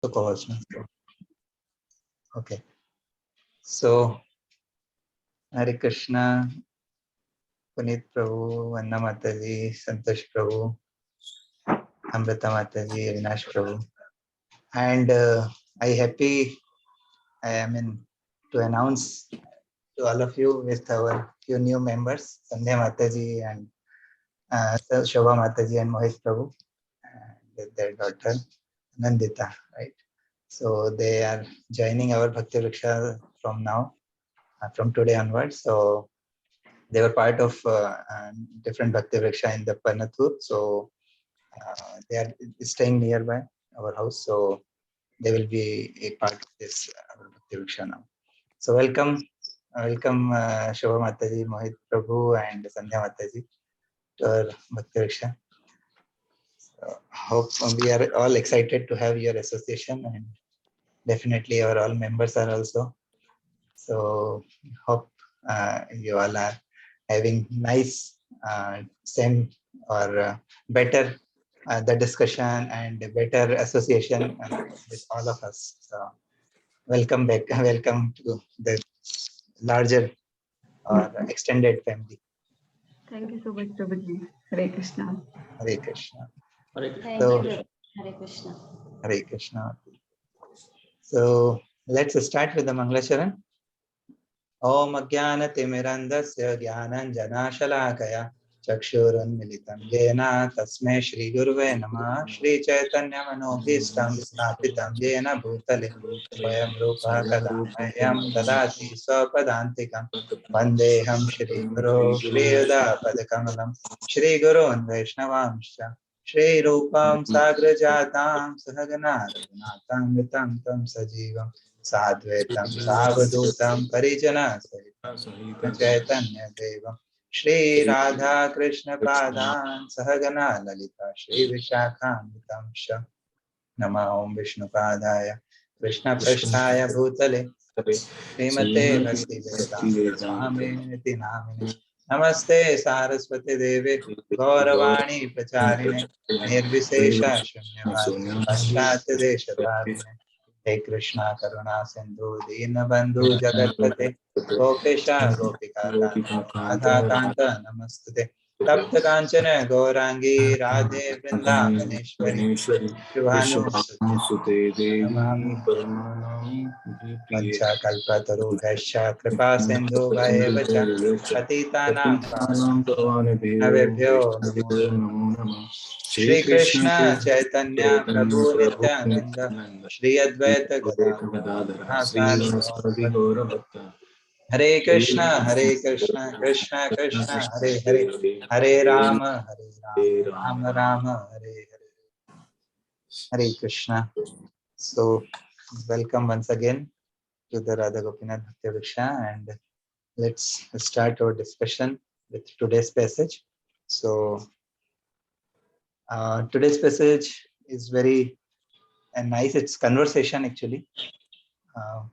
So co-host. Okay. So Hare Krishna, Puneet Prabhu, Vanna Mataji, Santosh Prabhu, Amrita Mataji, Avinash Prabhu. And I mean, to announce to all of you with our few new members, Sandhya Mataji and Shobha Mataji and Mohit Prabhu, and with their daughter Nandita, right? So they are joining our Bhakti Vriksha from now, from today onwards. So they were part of different Bhakti Vriksha in the Panathur. So they are staying nearby our house. So they will be a part of this Bhakti Vriksha now. So welcome Shobha Mataji, Mohit Prabhu and Sandhya Mataji to our Bhakti Vriksha. So hope we are all excited to have your association, and definitely our all members are also. So hope you all are having nice, same or better the discussion and better association with all of us. So welcome back, welcome to the larger or extended family. Thank you so much, Prabhuji. Hare Krishna. Hare Krishna. Thank So you. Hare Krishna. Hare Krishna. So let's start with the Mangalacharan. Om Ajnanatimirandasya Jnananjanashalakaya Chakshurunmilitam Yena Tasmai Shri Guruve Namah Shri Chaitanya Manobhistam Sthapitam Yena Bhutale Swayam Rupa Kadamayam Dadati Swapadantikam Vandeham Shri Guru Shri Yuda Padakamalam Shri Gurun Vaishnavamscha Shri Rupam Sagrajatam Sahagana Raghunatam Vitam Tam Sajivam Sadvetam Savadutam Parijana Sahitam Chaitanya Devam Shri Radha Krishna Padan Sahagana Lalita Shri Vishakhamritam Sha Nama Om Vishnu Padaya Krishna Prasthaya Bhutale Srimate Bhakti Vedanta Swami Niti Namine Namaste Saraswati Deve Gauravani Pracharine Nirvisesha Shunyavadi Paschati Deshatarine He Krishna Karuna Sindhu Dinabandhu Jagatpate Gopesha Gopika Kanta Radha Kanta Namastute Tapta Kanchana Gaurangi Radhe Vrindavaneshwari Shubhanu Sute Namami Devi Paramanam Pancha Kalpatarubhasya Kripa Sindhu Bhayevacha Patitanam Pavanebhyo Namo Namo Shri Shri Krishna Krishna Chaitanya Chaitanya Prabhu Prabhu Nityananda Nityananda Shri Shri Advaita Gadadhara Gadadhara Sri Sari Vasadi Gaura Bhakta Hare Shri Krishna Hare Krishna Krishna Krishna Hare Hare Hare Rama Hare Rama Rama Rama Hare Hare Hare Krishna. So welcome once again to the Radha Gopinath Bhakti Vriksha, and let's start our discussion with today's passage. So today's passage is very nice. It's conversation actually. Uh,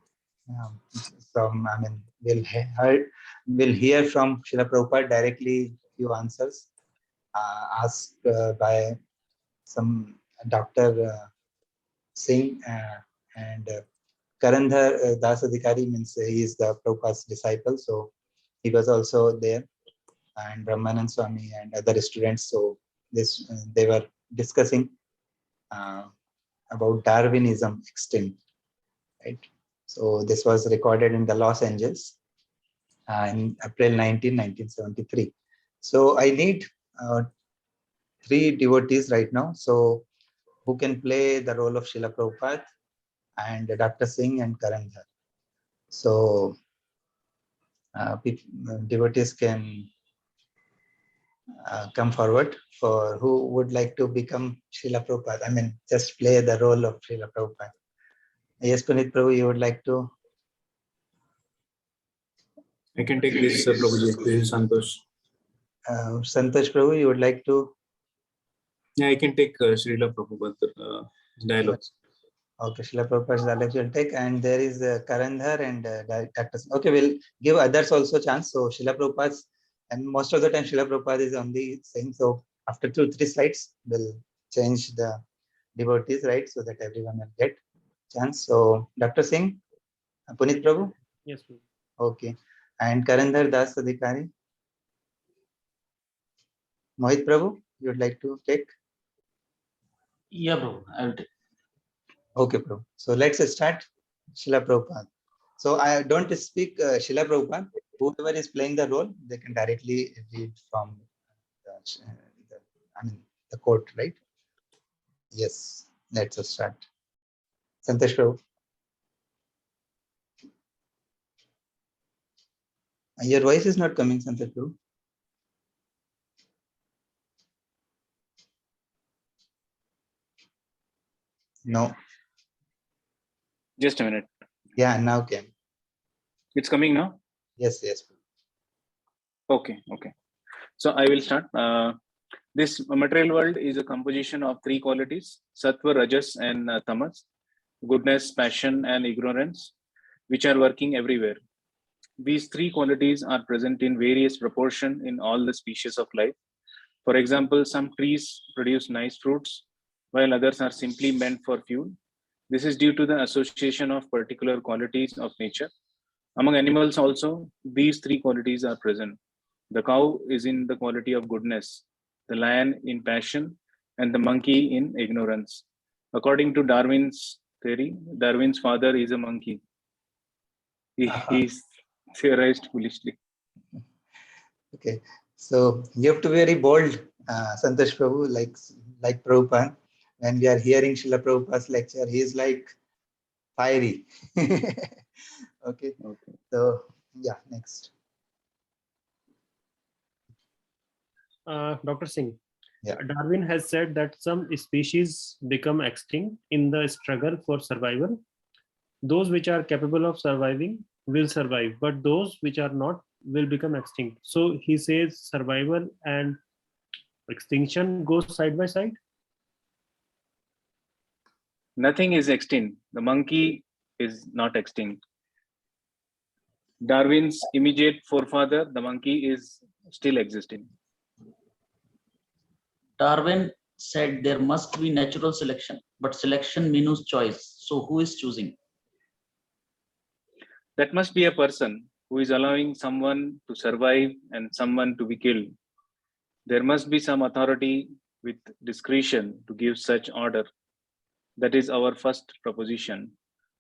from I mean, we'll hear from Srila Prabhupada directly few answers asked by some Dr. Singh and Karandhar Das Adhikari, means he is the Prabhupada's disciple, so he was also there, and Brahmanand Swami and other students. So this they were discussing uh, about Darwinism Extinct, right? So this was recorded in the Los Angeles in April 19, 1973. So I need three devotees right now, so who can play the role of Srila Prabhupada and Dr. Singh and Karandhar. So devotees can come forward for who would like to become Srila Prabhupada. I mean, just play the role of Srila Prabhupada. Yes, Puneet Prabhu, you would like to? I can take this, Prabhuji. This is Santosh. Santosh Prabhu, you would like to? Yeah, I can take Srila Prabhupada dialogues. Okay, Srila Prabhupada's dialogue will take, and there is Karandhar and Dr. Okay, we'll give others also chance. So Srila Prabhupada's, and most of the time Srila Prabhupada is only saying. So after 2-3 slides, we'll change the devotees, right, so that everyone will get. chance. So, Dr. Singh, Punit Prabhu? Yes, Prabhu. Okay. And Karandhar Das Adhikari? Mohit Prabhu, you would like to take? Yeah, bro. I will take. Okay, Prabhu. So let's start. Srila Prabhupada. So I don't speak Srila Prabhupada. Whoever is playing the role, they can directly read from the quote, right? Yes. Let's start. Santosh Prabhu. Your voice is not coming, Santosh Prabhu. No. Just a minute. Yeah, now came. It's coming now? Yes, yes. Okay. So I will start. This material world is a composition of three qualities: sattva, rajas, and tamas, goodness, passion, and ignorance, which are working everywhere. These three qualities are present in various proportion in all the species of life. For example, some trees produce nice fruits, while others are simply meant for fuel. This is due to the association of particular qualities of nature. Among animals also, these three qualities are present. The cow is in the quality of goodness, the lion in passion, and the monkey in ignorance. According to Darwin's theory, Darwin's father is a monkey. He's theorized foolishly. Okay. So you have to be very bold, Santosh Prabhu, like Prabhupada. When we are hearing Srila Prabhupada's lecture, he is like fiery. Okay. So yeah, next. Dr. Singh, Yeah. Darwin has said that some species become extinct in the struggle for survival. Those which are capable of surviving will survive, but those which are not will become extinct. So he says survival and extinction goes side by side. Nothing is extinct. The monkey is not extinct. Darwin's immediate forefather, the monkey, is still existing. Darwin said there must be natural selection, but selection means choice. So who is choosing? That must be a person who is allowing someone to survive and someone to be killed. There must be some authority with discretion to give such order. That is our first proposition.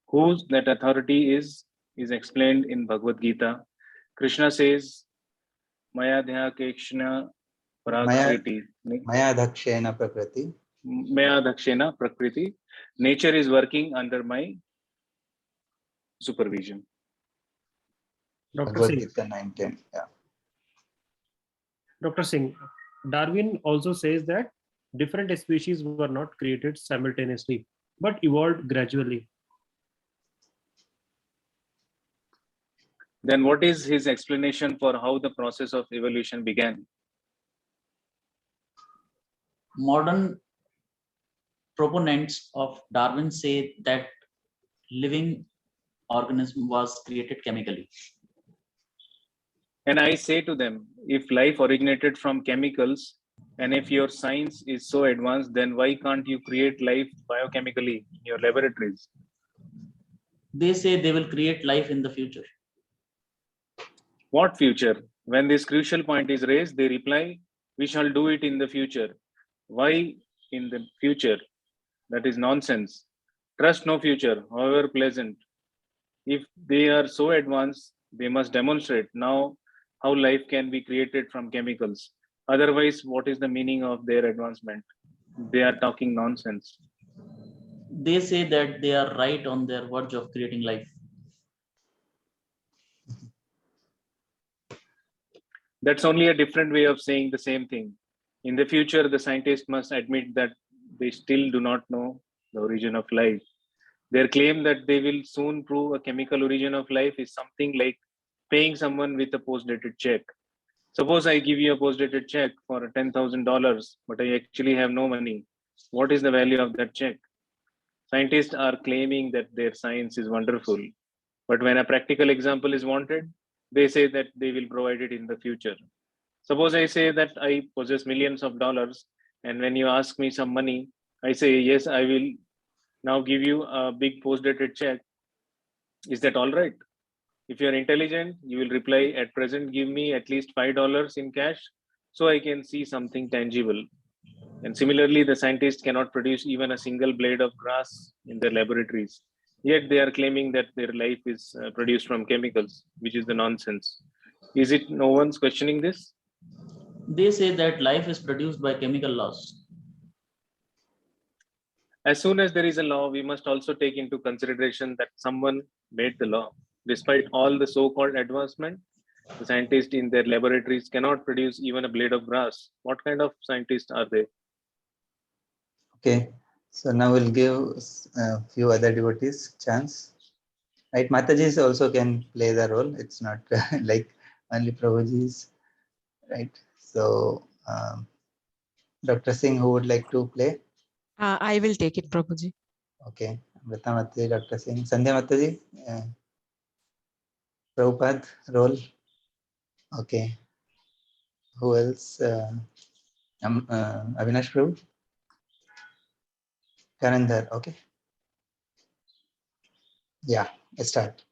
Who that authority is explained in Bhagavad Gita. Krishna says, Maya Dhakshena Prakriti. Maya Dhakshena Prakriti. Maya Dhakshena Prakriti. Nature is working under my supervision. Dr. Bhagavad Singh, Gita 9:10. Yeah. Dr. Singh, Darwin also says that different species were not created simultaneously, but evolved gradually. Then what is his explanation for how the process of evolution began? Modern proponents of Darwin say that living organism was created chemically. And I say to them, if life originated from chemicals, and if your science is so advanced, then why can't you create life biochemically in your laboratories? They say they will create life in the future. What future? When this crucial point is raised, they reply, we shall do it in the future. Why in the future? That is nonsense. Trust no future, however pleasant. If they are so advanced, they must demonstrate now how life can be created from chemicals. Otherwise, what is the meaning of their advancement? They are talking nonsense. They say that they are right on their verge of creating life. That's only a different way of saying the same thing. In the future, the scientists must admit that they still do not know the origin of life. Their claim that they will soon prove a chemical origin of life is something like paying someone with a post-dated check. Suppose I give you a post-dated check for $10,000, but I actually have no money. What is the value of that check? Scientists are claiming that their science is wonderful, but when a practical example is wanted, they say that they will provide it in the future. Suppose I say that I possess millions of dollars, and when you ask me some money, I say, yes, I will now give you a big post-dated check. Is that all right? If you're intelligent, you will reply, at present, give me at least $5 in cash so I can see something tangible. And similarly, the scientists cannot produce even a single blade of grass in their laboratories. Yet they are claiming that their life is produced from chemicals, which is the nonsense. Is it no one's questioning this? They say that life is produced by chemical laws. As soon as there is a law, we must also take into consideration that someone made the law. Despite all the so-called advancement, the scientists in their laboratories cannot produce even a blade of grass. What kind of scientists are they? Okay, so now we'll give a few other devotees chance. Right, Matajis also can play the role. It's not like only Prabhuji's, right? So, Dr. Singh, who would like to play? I will take it, Prabhuji. Okay, Amrita Mataji, Dr. Singh, Sandhya Mataji, Prabhupada role. Okay, who else? Avinash Prabhu, Karandhar. Okay, yeah, let's start.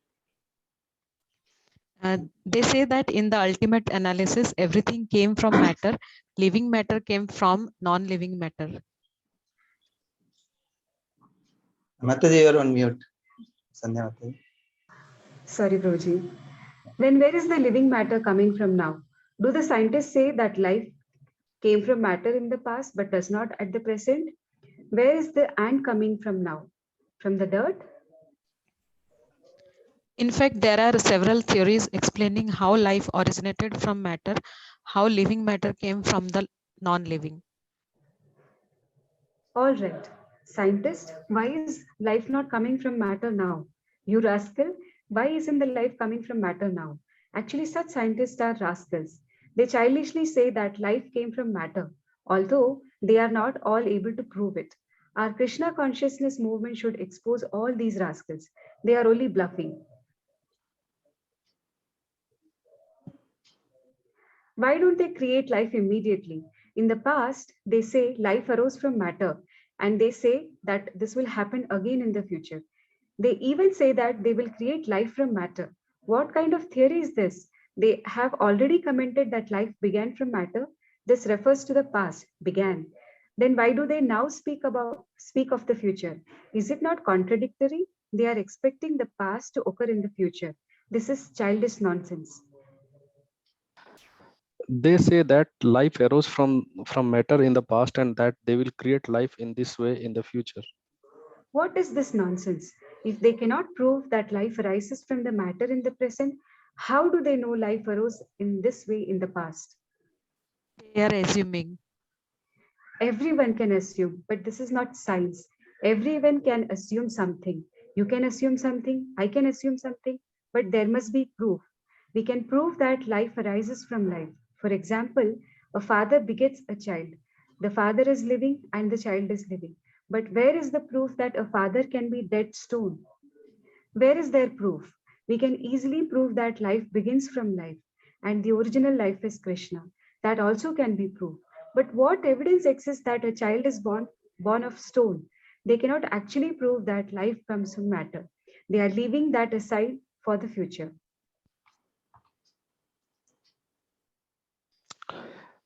They say that in the ultimate analysis, everything came from matter. Living matter came from non-living matter. Mataji, you're on mute. Sandhya Mataji. Sorry, Prabhuji. Then where is the living matter coming from now? Do the scientists say that life came from matter in the past but does not at the present? Where is the ant coming from now? From the dirt? In fact, there are several theories explaining how life originated from matter, how living matter came from the non-living. All right. Scientist, why is life not coming from matter now? You rascal, why isn't the life coming from matter now? Actually, such scientists are rascals. They childishly say that life came from matter, although they are not all able to prove it. Our Krishna consciousness movement should expose all these rascals. They are only bluffing. Why don't they create life immediately? In the past, they say life arose from matter, and they say that this will happen again in the future. They even say that they will create life from matter. What kind of theory is this? They have already commented that life began from matter. This refers to the past, began. Then why do they now speak of the future? Is it not contradictory? They are expecting the past to occur in the future. This is childish nonsense. They say that life arose from matter in the past and that they will create life in this way in the future. What is this nonsense? If they cannot prove that life arises from the matter in the present, how do they know life arose in this way in the past? They are assuming. Everyone can assume, but this is not science. Everyone can assume something. You can assume something, I can assume something, but there must be proof. We can prove that life arises from life. For example, a father begets a child. The father is living and the child is living. But where is the proof that a father can be dead stone? Where is their proof? We can easily prove that life begins from life and the original life is Krishna. That also can be proved. But what evidence exists that a child is born of stone? They cannot actually prove that life comes from matter. They are leaving that aside for the future.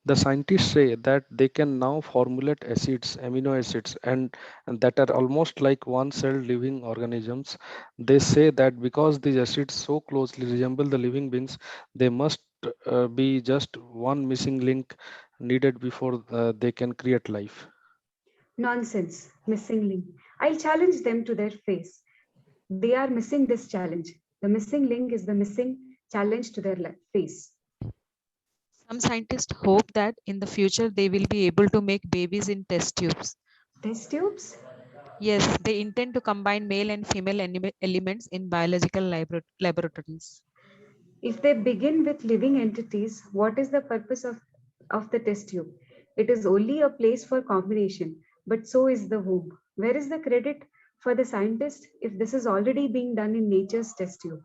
The scientists say that they can now formulate acids, amino acids, and that are almost like one-celled living organisms. They say that because these acids so closely resemble the living beings, they must be just one missing link needed before they can create life. Nonsense, missing link. I'll challenge them to their face. They are missing this challenge. The missing link is the missing challenge to their face. Some scientists hope that in the future they will be able to make babies in test tubes. Test tubes? Yes, they intend to combine male and female elements in biological laboratories. If they begin with living entities, what is the purpose of the test tube? It is only a place for combination, but so is the womb. Where is the credit for the scientist if this is already being done in nature's test tube?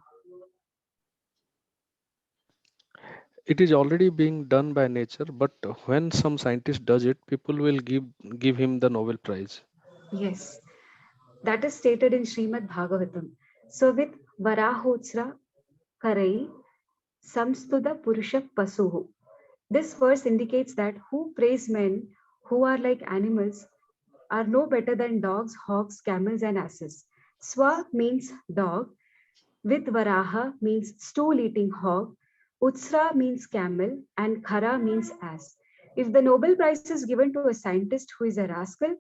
It is already being done by nature, but when some scientist does it, people will give him the Nobel Prize. Yes. That is stated in Srimad Bhagavatam. So with Varahotsra Karai Samstuda Purusha Pasuhu. This verse indicates that who praise men who are like animals are no better than dogs, hogs, camels, and asses. Swa means dog, with Varaha means stool eating hog, Utsra means camel, and Khara means ass. If the Nobel Prize is given to a scientist who is a rascal,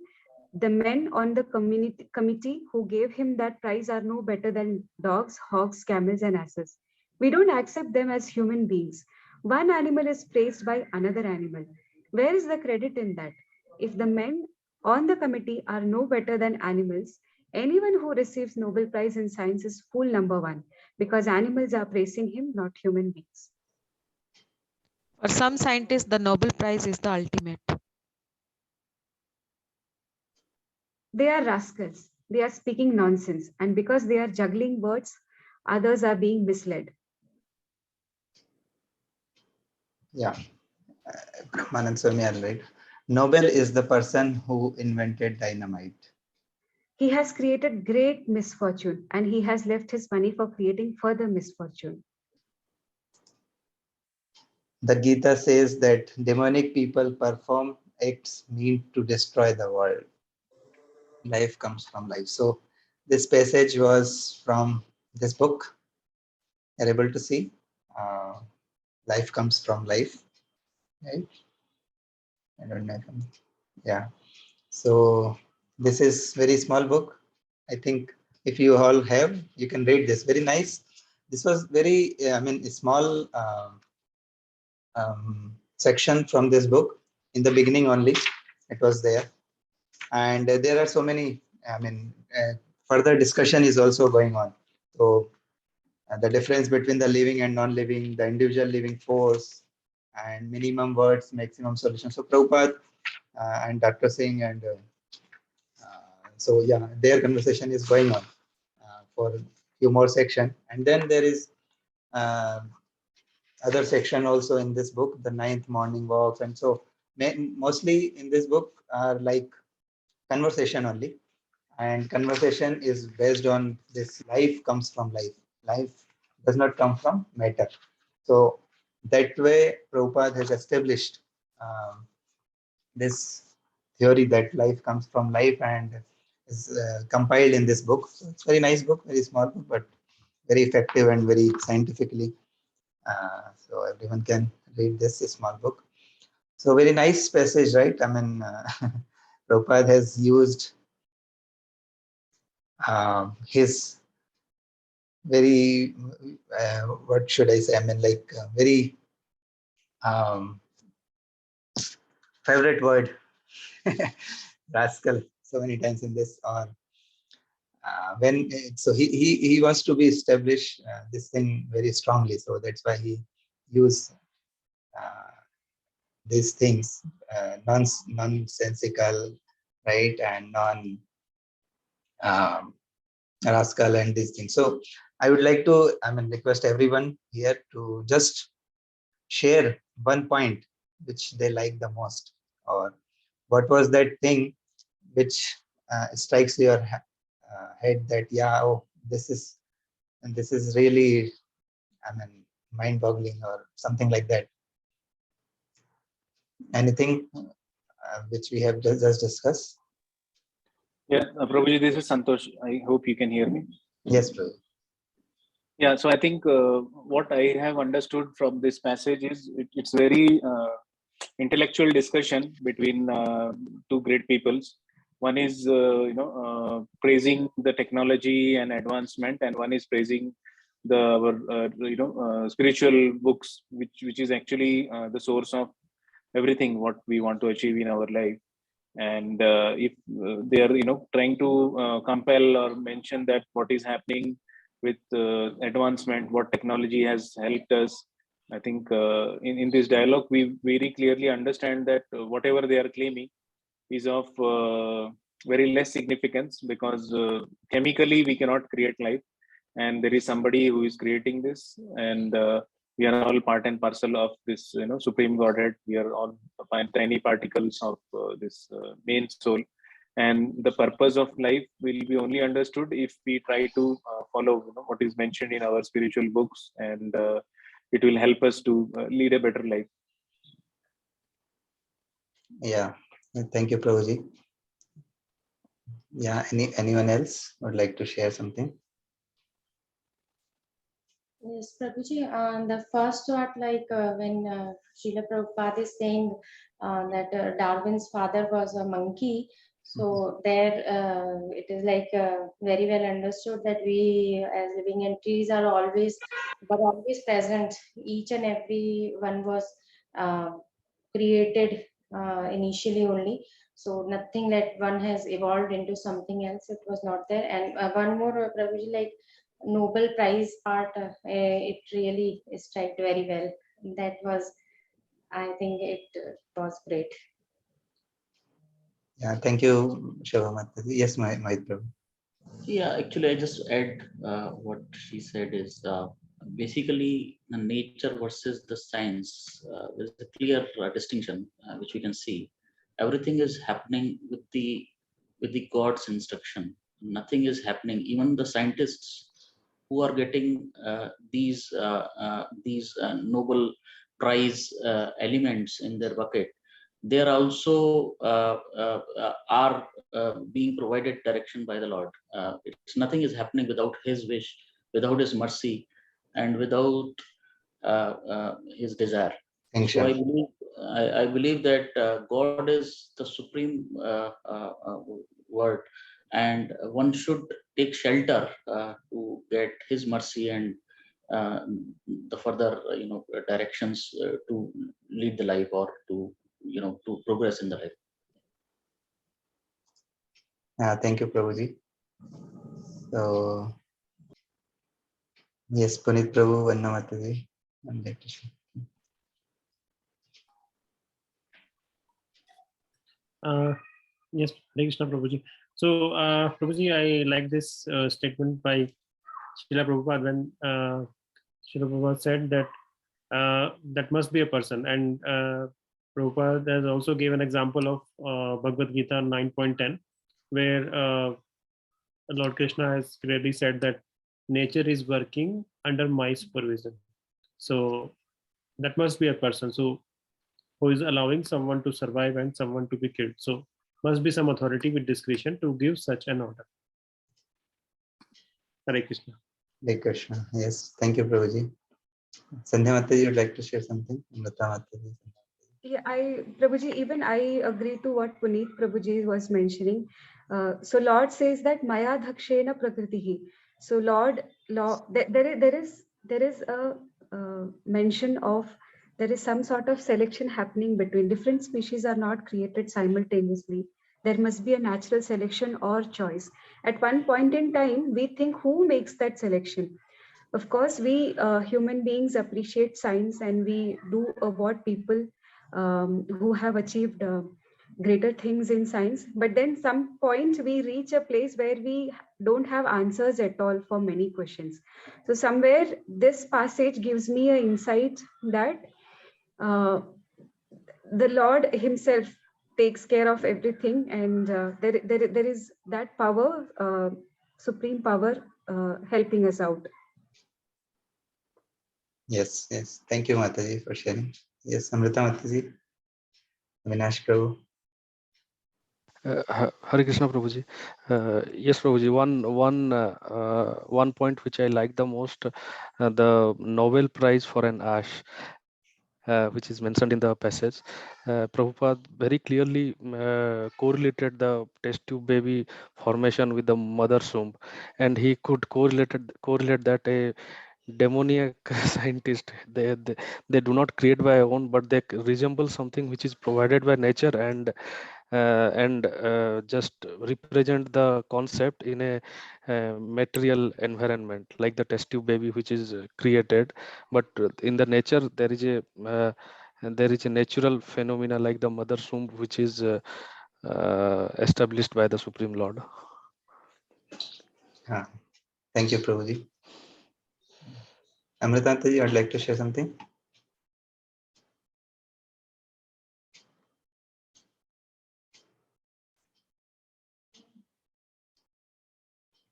the men on the committee who gave him that prize are no better than dogs, hogs, camels, and asses. We don't accept them as human beings. One animal is praised by another animal. Where is the credit in that? If the men on the committee are no better than animals, anyone who receives Nobel Prize in Science is fool number one, because animals are praising him, not human beings. For some scientists, the Nobel Prize is the ultimate. They are rascals. They are speaking nonsense. And because they are juggling words, others are being misled. Yeah, Manand Swami, right? Nobel is the person who invented dynamite. He has created great misfortune and he has left his money for creating further misfortune. The Gita says that demonic people perform acts meant to destroy the world. Life comes from life. So this passage was from this book. You're able to see. Life comes from life, right? I don't know. Yeah. So this is very small book. I think if you all have, you can read this. Very nice. This was very, I mean, a small section from this book. In the beginning only, it was there. And there are so many, I mean, further discussion is also going on. So the difference between the living and non-living, the individual living force, and minimum words, maximum solution. So Prabhupada and Dr. Singh and so yeah, their conversation is going on for few more section, and then there is uh, other section also in this book, the ninth morning walks, and so mostly in this book are like conversation only, and conversation is based on this life comes from life. Life does not come from matter. So that way, Prabhupada has established this theory that life comes from life and is compiled in this book. So it's very nice book, very small book, but very effective and very scientifically. So everyone can read this small book. So very nice passage, right? I mean, Prabhupada has used his very, what should I say? I mean, like very um, favorite word, rascal, so many times in this, or when so he wants to be established this thing very strongly, so that's why he use uh, these things nonsensical, right, and non rascal and these things. So I would like to, I mean, request everyone here to just share one point which they like the most, or what was that thing which strikes your head that yeah, oh, this is, and this is really, I mean, mind-boggling or something like that. Anything which we have just discussed? Yeah, Prabhuji, this is Santosh. I hope you can hear me. Yes, Prabhu. Yeah, so I think what I have understood from this passage is it's very intellectual discussion between two great peoples. One is praising the technology and advancement, and one is praising the our spiritual books, which is actually the source of everything what we want to achieve in our life. And if they are trying to compel or mention that what is happening with advancement, what technology has helped us, I think in this dialogue we very clearly understand that whatever they are claiming is of very less significance, because chemically we cannot create life, and there is somebody who is creating this, and we are all part and parcel of this supreme godhead. We are all tiny particles of this main soul, and the purpose of life will be only understood if we try to follow what is mentioned in our spiritual books, and it will help us to lead a better life. Yeah. Thank you, Prabhuji. Yeah. Anyone else would like to share something? Yes, Prabhuji, the first part, like when Srila Prabhupada is saying that Darwin's father was a monkey, so there it is like very well understood that we as living entities are always present. Each and every one was created initially only. So nothing that one has evolved into something else. It was not there. And one more, Prabhuji, like Nobel Prize part, it really struck very well. That was, I think it was great. Yeah. Thank you, Shobha Mataji. Yes, my Prabhu. Yeah, actually, I just add what she said is basically the nature versus the science. There's a clear distinction which we can see. Everything is happening with the God's instruction. Nothing is happening. Even the scientists who are getting these Nobel Prize elements in their bucket, they are also being provided direction by the Lord. It's nothing is happening without His wish, without His mercy, and without His desire. So I believe that God is the supreme word, and one should take shelter to get His mercy and uh, the further directions to lead the life, or to to progress in the life. Thank you, Prabhuji. So yes, Punit Prabhu, Vanna Mataji. I'd like to share. Yes, Hare Krishna, Prabhuji. So, Prabhuji, I like this statement by Srila Prabhupada when Srila Prabhupada said that that must be a person. And Prabhupada has also given an example of Bhagavad Gita 9.10, where Lord Krishna has clearly said that nature is working under my supervision. So that must be a person. So who is allowing someone to survive and someone to be killed. So must be some authority with discretion to give such an order. Hare Krishna. Hare Krishna. Yes, thank you, Prabhuji. Sandhya Mataji would like to share something. Amrita Mataji. Yeah, Prabhuji, even I agree to what Puneet Prabhuji was mentioning. So Lord says that Maya Dhakshena Prakritihi. So there is a mention of there is some sort of selection happening between different species are not created simultaneously. There must be a natural selection or choice. At one point in time, we think who makes that selection. Of course, we human beings appreciate science and we do what people who have achieved greater things in science. But then some point we reach a place where we don't have answers at all for many questions. So somewhere this passage gives me an insight that the Lord Himself takes care of everything, and there is that power, supreme power, helping us out. Yes, yes. Thank you, Mataji, for sharing. Yes, Amrita Mataji. Avinash Prabhu. Hare Krishna, Prabhuji. Yes, Prabhuji. One point which I like the most, the Nobel Prize for an ash, which is mentioned in the passage. Prabhupada very clearly correlated the test tube baby formation with the mother's womb, and he could correlate that a demoniac scientist, they do not create by own, but they resemble something which is provided by nature, and just represent the concept in a material environment like the test tube baby which is created, but in the nature there is a natural phenomena like the mother's womb which is established by the Supreme Lord. Thank you, Prabhuji. Amrita Mataji, I'd like to share something.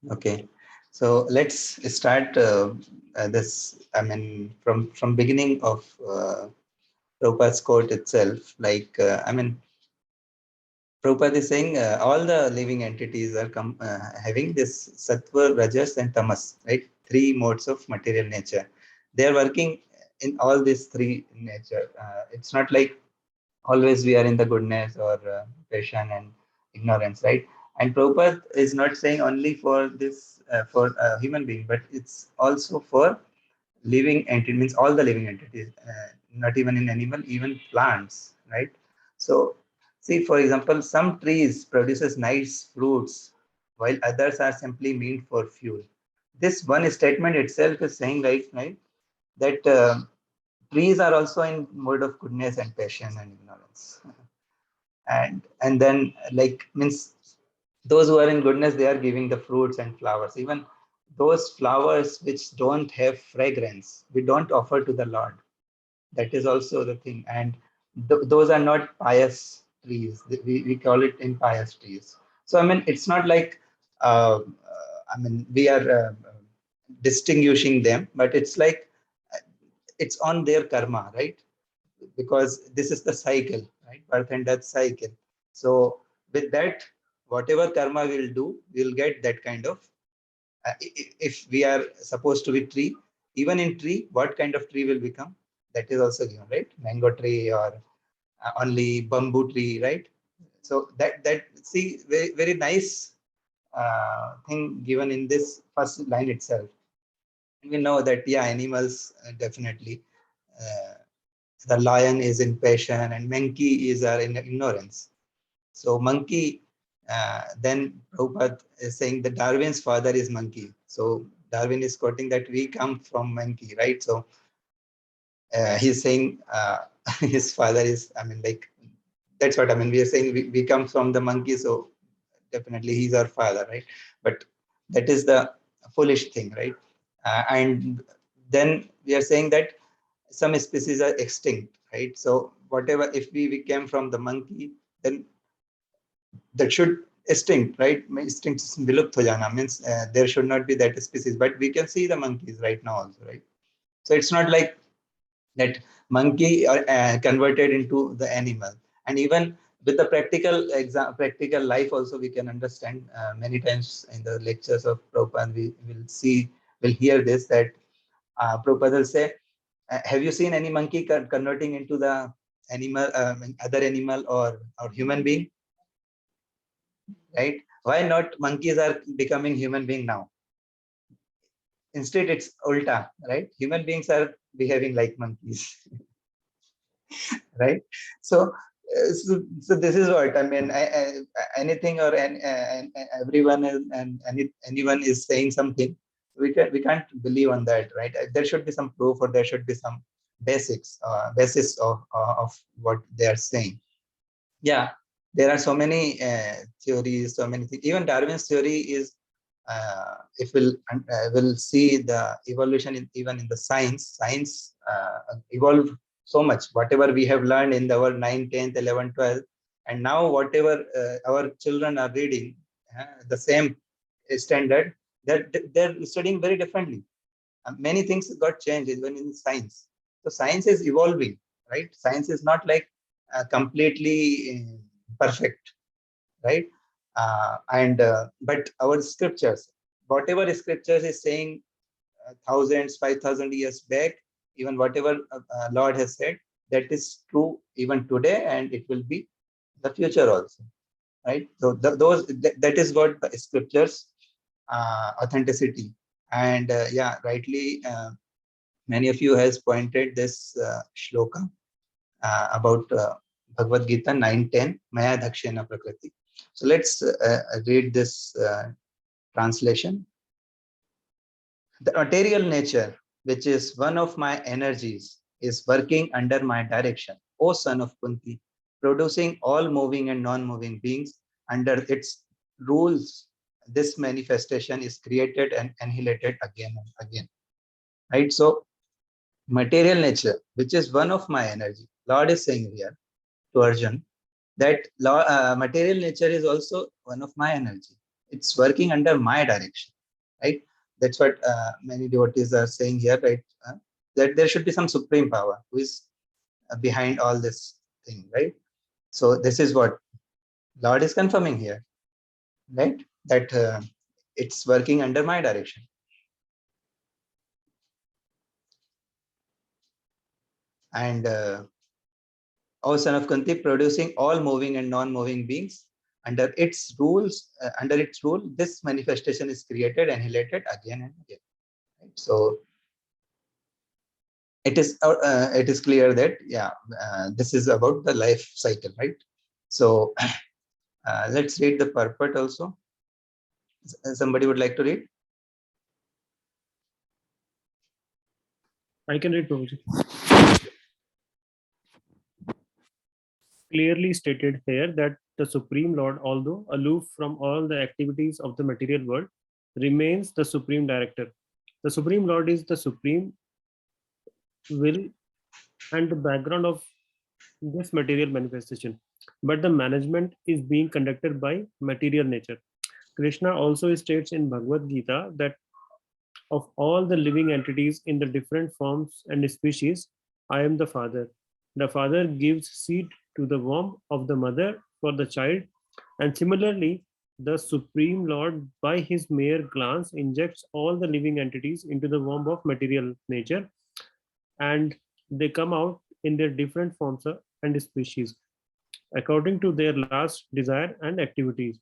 Okay, so let's start this. I mean, from beginning of Prabhupada's quote itself. Like, I mean, Prabhupada is saying all the living entities are having this sattva, rajas, and tamas, right? Three modes of material nature. They are working in all these three nature. It's not like always we are in the goodness or passion and ignorance, right? And Prabhupada is not saying only for this for a human being, but it's also for living entity, means all the living entities, not even in animal, even plants, right? So see, for example, some trees produces nice fruits while others are simply meant for fuel. This one statement itself is saying, right, that trees are also in mode of goodness and passion and ignorance. And then, like, means those who are in goodness, they are giving the fruits and flowers. Even those flowers which don't have fragrance, we don't offer to the Lord. That is also the thing. And those are not pious trees. We call it impious trees. So I mean, it's not like I mean, we are distinguishing them, but it's like it's on their karma, right? Because this is the cycle, right? Birth and death cycle. So with that, whatever karma we'll do, we'll get that kind of. If we are supposed to be tree, even in tree, what kind of tree will become? That is also given, right? Mango tree or only bamboo tree, right? So that see, very nice thing given in this first line itself. And we know that, yeah, animals definitely. Uh, the lion is in passion and monkey is in ignorance. So monkey, then Prabhupada is saying that Darwin's father is monkey. So Darwin is quoting that we come from monkey, right? So he's saying his father is, I mean, like, that's what I mean. We are saying we come from the monkey, so definitely he's our father, right? But that is the foolish thing, right? And then we are saying that some species are extinct, right? So whatever, if we came from the monkey, then that should extinct, right? Extinct vilupt ho jana means there should not be that species, but we can see the monkeys right now also, right? So it's not like that monkey are converted into the animal. And even with the practical life also, we can understand many times in the lectures of Prabhupada, we will see, will hear this, that Prabhupada will say, have you seen any monkey converting into the animal, other animal or human being, right? Why not monkeys are becoming human being now? Instead, it's ulta, right? Human beings are behaving like monkeys. Right? So this is what I mean. Anything or everyone and anyone is saying something, we can't believe on that, right? There should be some proof, or there should be some basis of what they are saying. Yeah, there are so many theories, so many things. Even Darwin's theory is, if we'll see the evolution even in the science evolved so much. Whatever we have learned in our 9th, 10th, 11th, 12th, and now whatever our children are reading, the same standard, that they're studying very differently. Many things got changed even in science. So science is evolving, right? Science is not like completely perfect, right? And but our scriptures, whatever scriptures is saying thousands, 5,000 years back, even whatever Lord has said, that is true even today, and it will be the future also, right? So that is what the scriptures authenticity. And yeah, rightly, many of you has pointed this shloka about Bhagavad Gita 9:10, Maya Dakshena Prakriti. So let's read this translation. The material nature, which is one of my energies, is working under my direction, O son of Kunti, producing all moving and non-moving beings under its rules. This manifestation is created and annihilated again and again. Right? So material nature, which is one of my energy. Lord is saying here to Arjun that material nature is also one of my energy. It's working under my direction, right? That's what many devotees are saying here, right? That there should be some supreme power who is behind all this thing, right? So this is what Lord is confirming here, right? That it's working under my direction. And O son of Kunti, producing all moving and non-moving beings under its rules, under its rule, this manifestation is created, annihilated again and again. Right? So it is clear that this is about the life cycle, right? So let's read the purport also. Somebody would like to read? I can read, Prabhuji. Clearly stated here that the Supreme Lord, although aloof from all the activities of the material world, remains the Supreme Director. The Supreme Lord is the Supreme will and the background of this material manifestation, but the management is being conducted by material nature. Krishna also states in Bhagavad Gita that of all the living entities in the different forms and species, I am the father. The father gives seed to the womb of the mother for the child, and similarly, the Supreme Lord, by his mere glance, injects all the living entities into the womb of material nature, and they come out in their different forms and species according to their last desire and activities.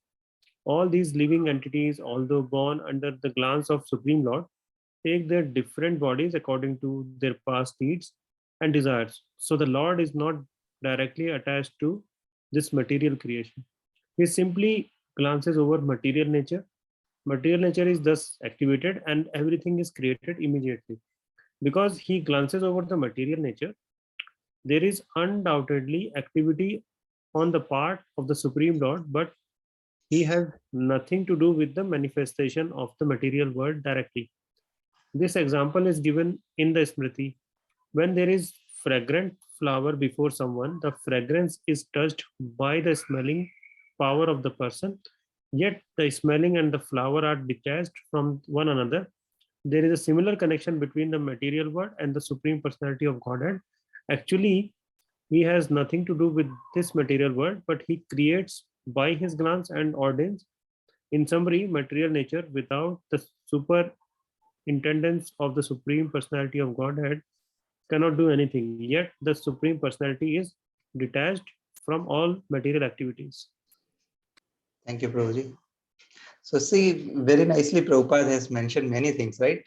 All these living entities, although born under the glance of Supreme Lord, take their different bodies according to their past needs and desires. So the Lord is not directly attached to this material creation. He simply glances over material nature. Material nature is thus activated and everything is created immediately. Because he glances over the material nature, there is undoubtedly activity on the part of the Supreme Lord, but he has nothing to do with the manifestation of the material world directly. This example is given in the Smriti. When there is fragrant flower before someone, the fragrance is touched by the smelling power of the person, yet the smelling and the flower are detached from one another. There is a similar connection between the material world and the Supreme Personality of Godhead. Actually, he has nothing to do with this material world, but he creates by his glance and ordains. In summary, material nature without the superintendence of the Supreme Personality of Godhead cannot do anything. Yet the Supreme Personality is detached from all material activities. Thank you, Prabhuji. So see, very nicely Prabhupada has mentioned many things, right?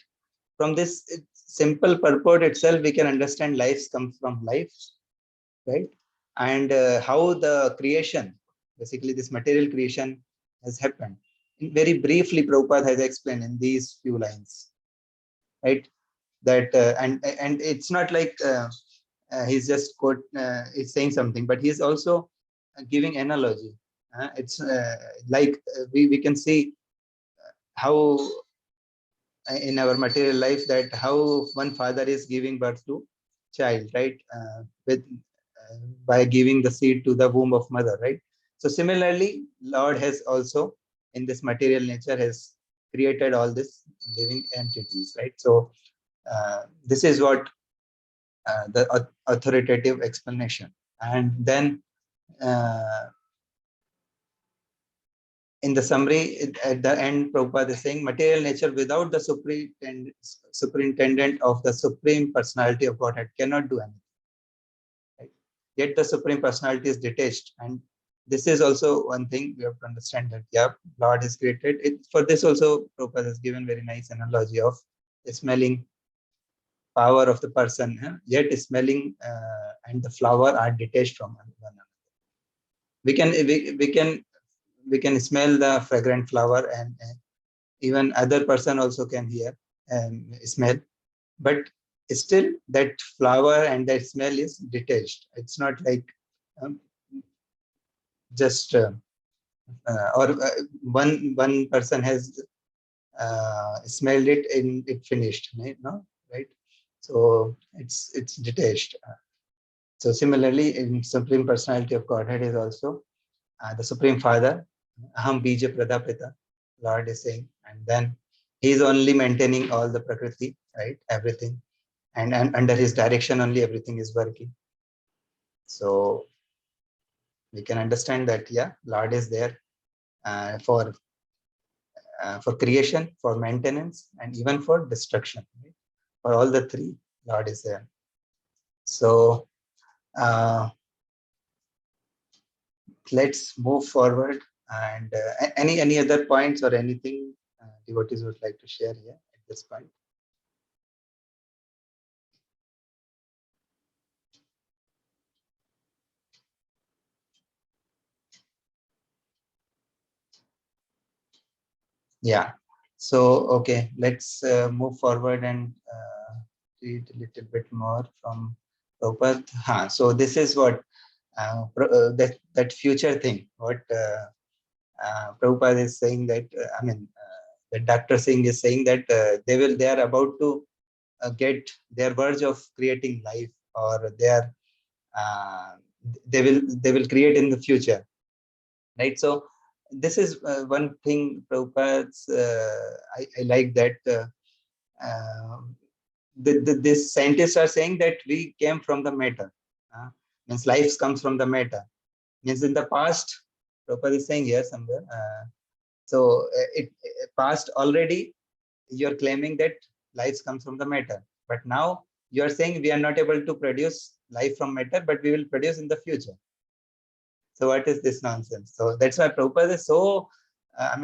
From this simple purport itself, we can understand life comes from life, right? And how the creation, basically this material creation has happened. Very briefly, Prabhupada has explained in these few lines, right? That and it's not like he's just he's saying something, but he's also giving analogy. It's like we can see how in our material life that how one father is giving birth to child, right? With by giving the seed to the womb of mother, right? So similarly, Lord has also in this material nature has created all these living entities, right? So this is what the authoritative explanation. And then in the summary, at the end, Prabhupada is saying material nature without the superintendent of the Supreme Personality of Godhead cannot do anything. Right? Yet the Supreme Personality is detached. And this is also one thing we have to understand that, yeah, Lord is created. For this also, Prabhupada has given very nice analogy of the smelling power of the person, yet smelling and the flower are detached from one another. We can smell the fragrant flower, and even other person also can hear and smell, but still that flower and that smell is detached. It's not like um, just or one person has smelled it and it finished, right? No, right? So it's detached. So similarly, in Supreme Personality of Godhead is also the Supreme Father, Aham Bija Pradapita, Lord is saying, and then he is only maintaining all the Prakriti, right? Everything, and under his direction only everything is working. So we can understand that, yeah, Lord is there for creation, for maintenance, and even for destruction. Right? For all the three, Lord is there. So let's move forward. And any other points or anything devotees would like to share here at this point? Yeah. So, okay, let's move forward and read a little bit more from Prabhupada. So this is what that future thing. What Prabhupada is saying that the Dr. Singh is saying that they are about to get their verge of creating life, or uh, they will create in the future, right? So this is one thing Prabhupada's I like that these scientists are saying that we came from the matter, means life comes from the matter, means in the past, Prabhupada is saying here somewhere, so it past already you're claiming that life comes from the matter, but now you're saying we are not able to produce life from matter, but we will produce in the future. So what is this nonsense? So that's why Prabhupada is so, uh,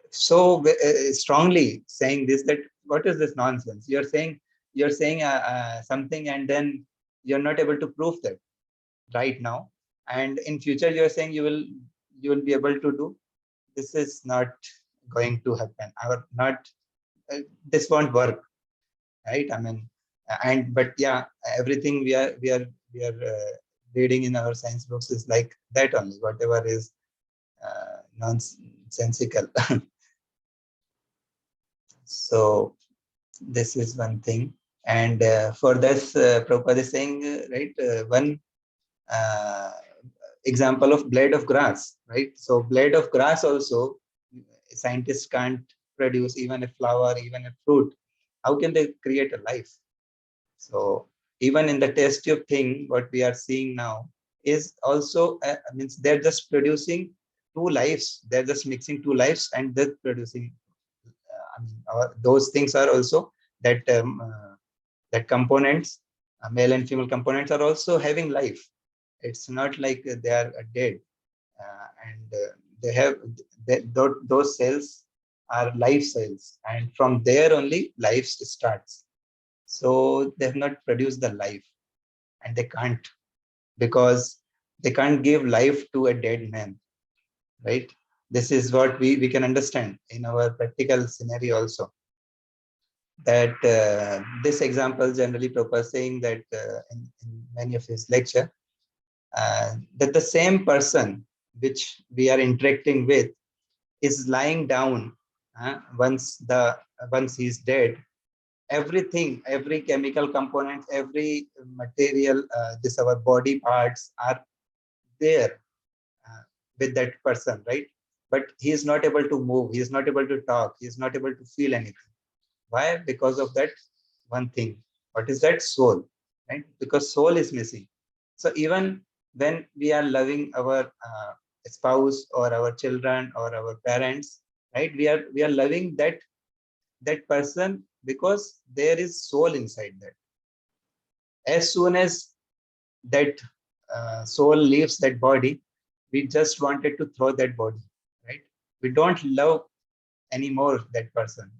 so strongly saying this, that what is this nonsense? You're saying something, and then you're not able to prove that right now, and in future you're saying you will be able to do. This is not going to happen, or not. This won't work, right? But yeah, everything we are reading in our science books is like that only. Whatever is nonsensical. So this is one thing, and for this, Prabhupada is saying, right? One example of blade of grass, right? So blade of grass also, scientists can't produce even a flower, even a fruit. How can they create a life? So even in the test tube thing, what we are seeing now is also means they're just producing two lives. They're just mixing two lives and they're producing. Those things are also that that components, male and female components, are also having life. It's not like they are dead, and they have those cells are life cells, and from there only life starts. So they have not produced the life, and they can't, because they can't give life to a dead man, right? This is what we can understand in our practical scenario also. That this example generally Prabhupada saying that in many of his lecture, that the same person which we are interacting with is lying down, once he's dead. Everything, every chemical component, every material, this our body parts are there with that person, right? But he is not able to move, he is not able to talk, he is not able to feel anything. Why? Because of that one thing. What is that? Soul, right? Because soul is missing. So even when we are loving our spouse or our children or our parents, right, we are loving that person because there is soul inside that. As soon as that soul leaves that body, we just wanted to throw that body, right? We don't love anymore that person,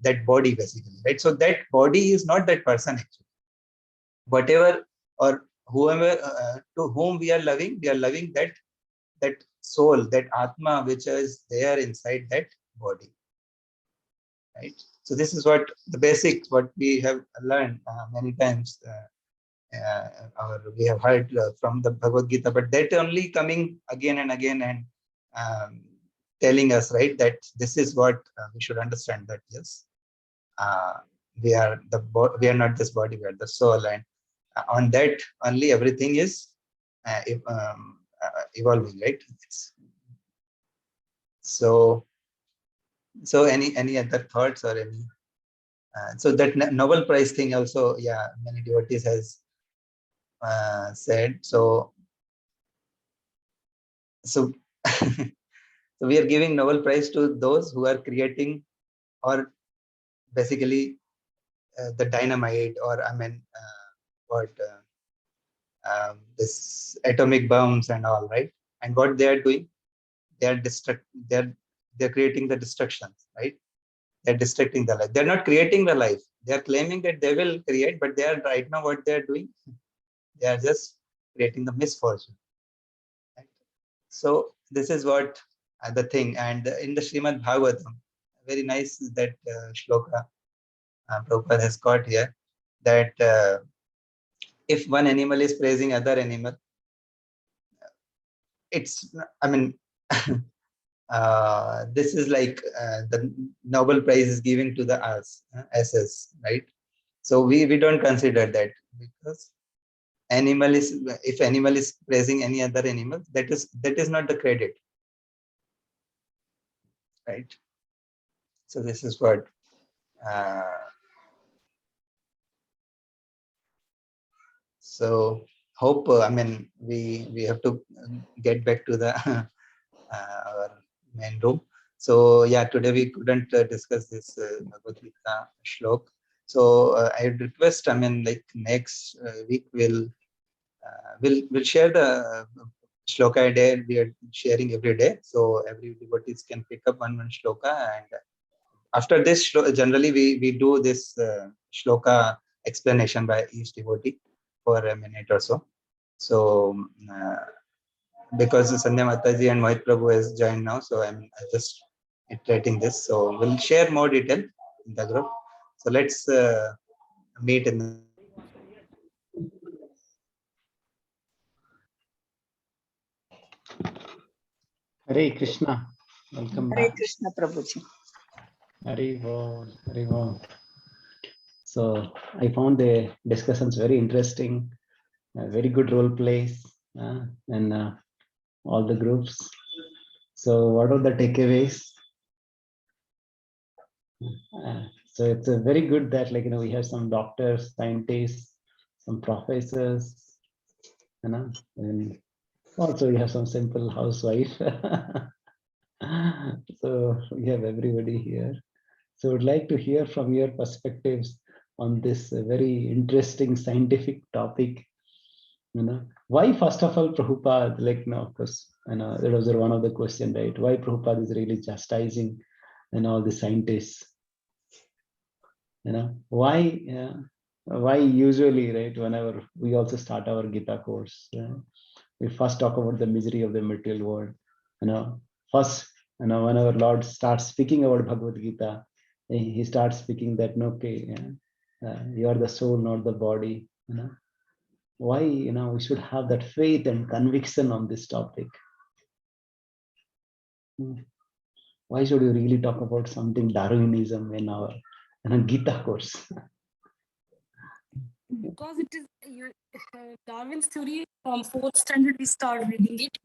that body basically, right? So that body is not that person actually. Whatever or whoever to whom we are loving that soul, that atma, which is there inside that body, right? So this is what the basics, what we have learned many times, or we have heard from the Bhagavad Gita, but that only coming again and again and telling us, right, that this is what we should understand, that yes, we are we are not this body, we are the soul, and on that only everything is evolving, right? So any other thoughts or any? So that Nobel Prize thing also, yeah, many devotees has said. So so we are giving Nobel Prize to those who are creating, or basically the dynamite, or this atomic bombs and all, right? And what they are doing, they are they're creating the destructions, right? They're destructing the life. They're not creating the life. They are claiming that they will create, but they are right now what they are doing, they are just creating the misfortune. Right? So this is what the thing. And in the Srimad Bhagavatam, very nice that shloka Prabhupada has got here, that if one animal is praising other animal, it's, I mean, this is like the Nobel Prize is given to the us, SS, right? So we don't consider that, because animal is, if animal is praising any other animal, that is not the credit, right? So this is what so hope, I mean, we have to get back to the our main room. So yeah, today we couldn't discuss this Bhagavad Gita shlok. So I would request, I mean, like next week we'll share the shloka a day. We are sharing every day, so every devotees can pick up one shloka, and after this generally we do this shloka explanation by each devotee for a minute or so. So because Sandhya Mataji and Mohit Prabhu has joined now, so I'm just iterating this. So we'll share more detail in the group. So let's meet in the Hare Krishna. Welcome Hare back. Krishna, Prabhuji. Hare Bol, Hare Bol. So I found the discussions very interesting, very good role plays, and all the groups. So what are the takeaways? So it's a very good that, like, we have some doctors, scientists, some professors, and also we have some simple housewife. So we have everybody here. So I would like to hear from your perspectives on this very interesting scientific topic. Why, first of all, Prabhupada, of course, that was one of the questions, right? Why Prabhupada is really chastising all the scientists? Why usually, right, whenever we also start our Gita course, we first talk about the misery of the material world. First, whenever Lord starts speaking about Bhagavad Gita, he starts speaking that, okay, you are the soul, not the body. Why, we should have that faith and conviction on this topic. Why should we really talk about something Darwinism in our Gita course? Because it is Darwin's theory from 4th standard we start reading it,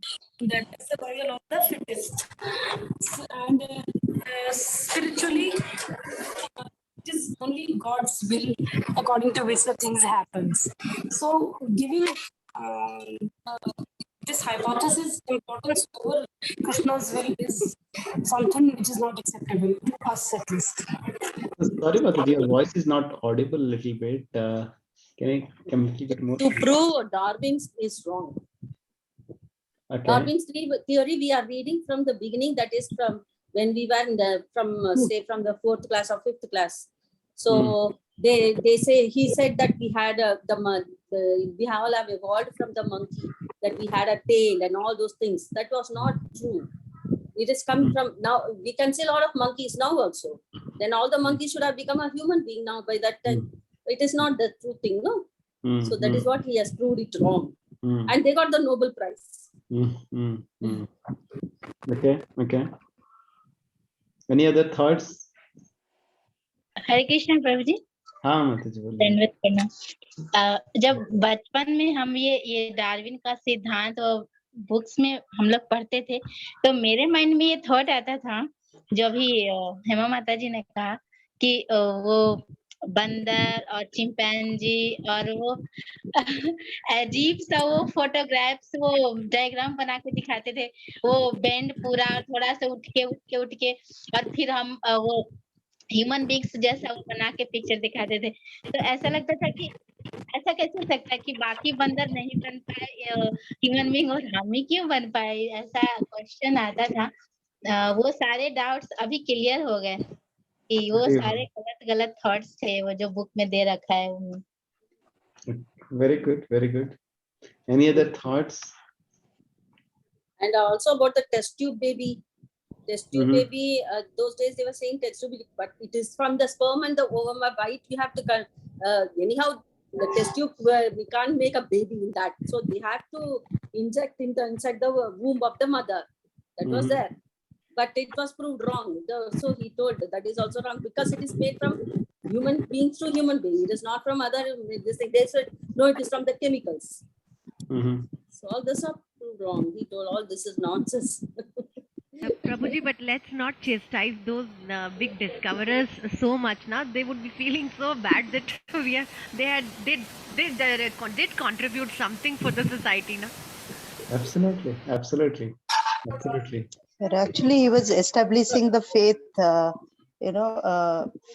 that is survival of the fittest. And spiritually, it is only God's will according to which the things happens. So giving this hypothesis importance over Krishna's will is something which is not acceptable to us at least. Sorry, Mataji, your voice is not audible a little bit. Can you make it more? To prove Darwin's is wrong. Okay. Darwin's theory we are reading from the beginning, that is from when we were in the say from the 4th class or 5th class. So they say, he said that we had we all have evolved from the monkey, that we had a tail and all those things. That was not true. It is coming from, now we can see a lot of monkeys now also. Then all the monkeys should have become a human being now by that time. It is not the true thing, no? So that is what he has proved it wrong. And they got the Nobel Prize. Okay. Any other thoughts? हरे कृष्ण प्रभु जी। हाँ माताजी बोलिए। धन्यवाद करना। जब बचपन में हम ये डार्विन का सिद्धांत बुक्स में हम लोग पढ़ते थे, तो मेरे माइंड में ये थॉट आता था, जो अभी हेमा माता जी ने कहा कि वो बंदर और चिंपैंजी और वो अजीब सा वो फोटोग्राफ्स, वो डायग्राम बना के दिखाते थे, वो बैंड पूरा थोड़ा सा उठ के और फिर हम वो ह्यूमन बींग्स जैसा वो बना के पिक्चर दिखाते थे। तो ऐसा लगता था कि ऐसा कैसे हो सकता है कि बाकी बंदर नहीं बन पाए ह्यूमन बींग और हम ही क्यों बन पाए, ऐसा क्वेश्चन आता था। वो सारे डाउट्स अभी क्लियर हो गए कि वो सारे गलत थॉट्स थे वो जो बुक में दे रखा है उन्होंने। Very good, very good. Any other thoughts? And also about the test tube baby. Test tube baby, those days they were saying test tube baby, but it is from the sperm and the ovum. Why we have to, anyhow, the test tube, we can't make a baby in that. So they have to inject inside the womb of the mother. That was there. But it was proved wrong. So he told that is also wrong because it is made from human beings to human being. It is not from other. They said, no, it is from the chemicals. So all this are proved wrong. He told all this is nonsense. Prabhuji, but let's not chastise those big discoverers so much now. They would be feeling so bad that they did contribute something for the society, no? Absolutely, absolutely, absolutely. But actually, he was establishing the faith,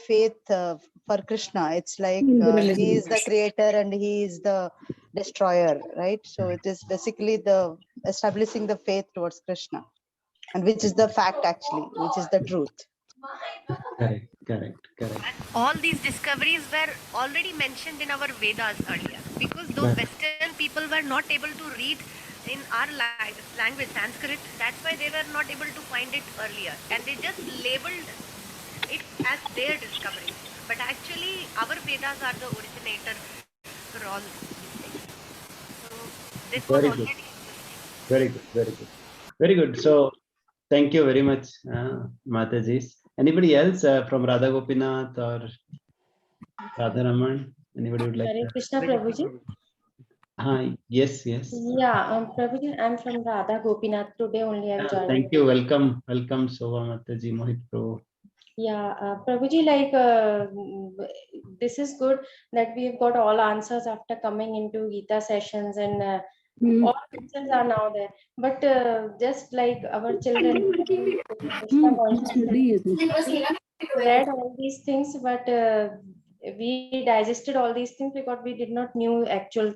faith for Krishna. It's like he is the creator and he is the destroyer, right? So it is basically the establishing the faith towards Krishna, and which is the fact actually, which is the truth. Correct, correct, correct. All these discoveries were already mentioned in our Vedas earlier, because those Western people were not able to read in our language, Sanskrit. That's why they were not able to find it earlier, and they just labeled it as their discovery. But actually, our Vedas are the originator for all these things. So this was already existing. Very good, very good, very good. So thank you very much, Mataji. Anybody else from Radha Gopinath or Radha Raman? Anybody would like Hare to? Krishna, Prabhuji. Yes, yes. Yeah, Prabhuji, I'm from Radha Gopinath. Today only I've joined. Thank you. Welcome, welcome, Shobha Mataji, Mohit Prabhu. Yeah, Prabhuji, like this is good that we've got all answers after coming into Gita sessions, and all answers are now there. But just like our children, we read all these things, but we digested all these things because we did not knew actual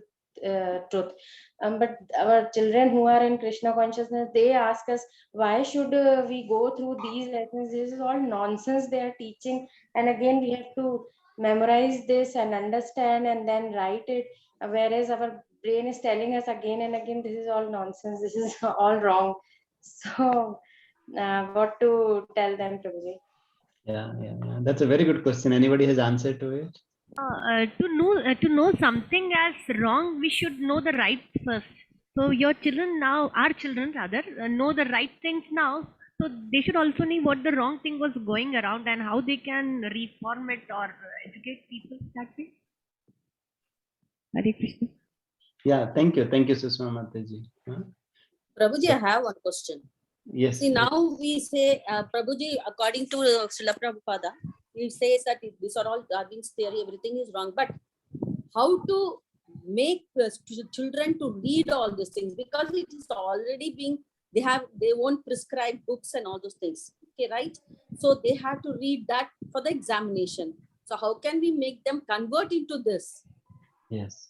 truth. But our children who are in Krishna consciousness, they ask us, why should we go through these lessons? This is all nonsense they are teaching, and again we have to memorize this and understand and then write it, whereas our brain is telling us again and again, this is all nonsense, this is all wrong. So what to tell them, Prabhuji? Yeah. That's a very good question. Anybody has answer to it? To know something as wrong, we should know the right first. So your children now, our children rather, know the right things now. So they should also know what the wrong thing was going around and how they can reform it or educate people that way. Hare Krishna. Yeah, thank you, Susma Mataji. Prabhuji, I have one question. Yes. See, now we say, Prabhuji, according to Srila Prabhupada, he says that these are all Darwin's theory, everything is wrong. But how to make children to read all these things? Because it is already being, they won't prescribe books and all those things. Okay, right? So they have to read that for the examination. So how can we make them convert into this? Yes.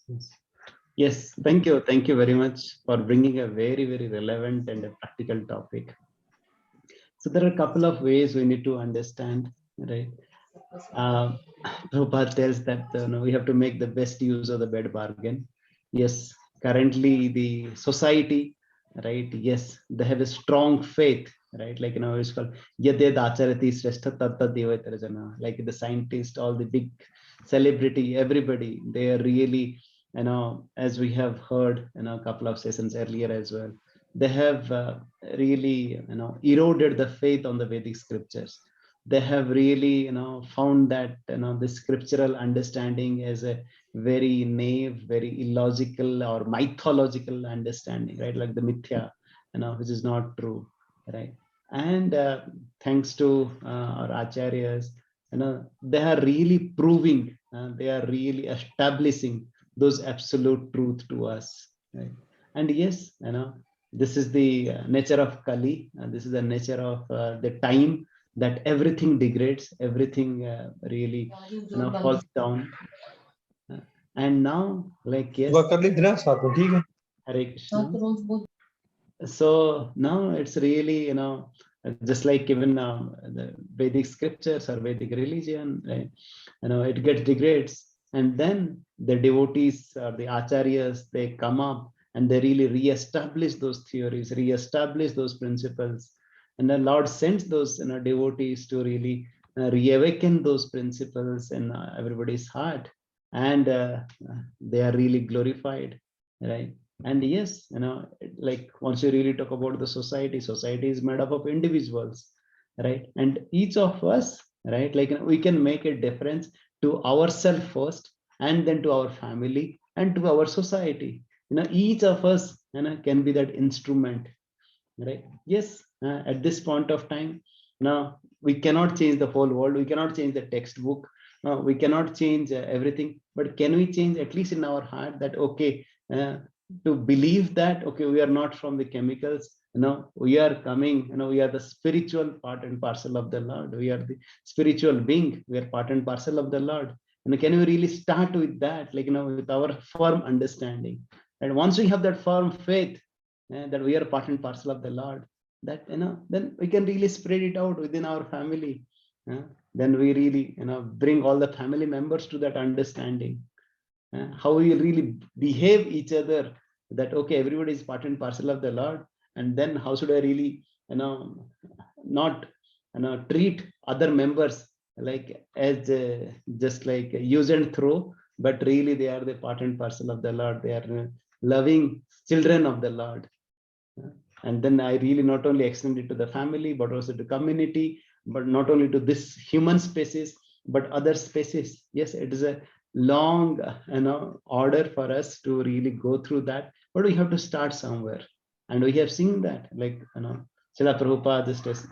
Thank you very much for bringing a very, very relevant and a practical topic. So there are a couple of ways we need to understand, right? Prabhupada tells that we have to make the best use of the bad bargain. Yes, currently the society, right? Yes, they have a strong faith, right? Like it's called Yaded Acharati Shrestha Tatta Devatarajana. Like the scientists, all the big celebrity, everybody, they are really, as we have heard a couple of sessions earlier as well, they have really eroded the faith on the Vedic scriptures. they have really, found that, the scriptural understanding as a very naive, very illogical or mythological understanding, right? Like the mithya, which is not true, right? And thanks to our acharyas, they are really proving, they are really establishing those absolute truth to us, right? And yes, this is the nature of Kali, this is the nature of the time, that everything degrades, everything really falls down. And now, like, yes, Hare Krishna. So now it's really, just like even the Vedic scriptures or Vedic religion, right? It gets degrades, and then the devotees or the acharyas, they come up and they really re-establish those theories, re-establish those principles, and the Lord sends those devotees to really reawaken those principles in everybody's heart, and they are really glorified, right? And yes, like once you really talk about the society is made up of individuals, right? And each of us, right, like we can make a difference to ourselves first, and then to our family and to our society. Each of us can be that instrument, right? Yes, at this point of time, now we cannot change the whole world, we cannot change the textbook, we cannot change everything, but can we change at least in our heart that, okay, to believe that, okay, we are not from the chemicals, we are coming, we are the spiritual part and parcel of the Lord, we are the spiritual being, we are part and parcel of the Lord. And can we really start with that, like, with our firm understanding, and once we have that firm faith, that we are part and parcel of the Lord, that, then we can really spread it out within our family. Then we really, bring all the family members to that understanding, how we really behave each other, that, okay, everybody is part and parcel of the Lord. And then how should I really, not, treat other members like as just like use and throw, but really they are the part and parcel of the Lord, they are loving children of the Lord. And then I really not only extend it to the family, but also to community, but not only to this human species, but other species. Yes, it is a long, order for us to really go through that, but we have to start somewhere. And we have seen that, like, Srila Prabhupada, just as,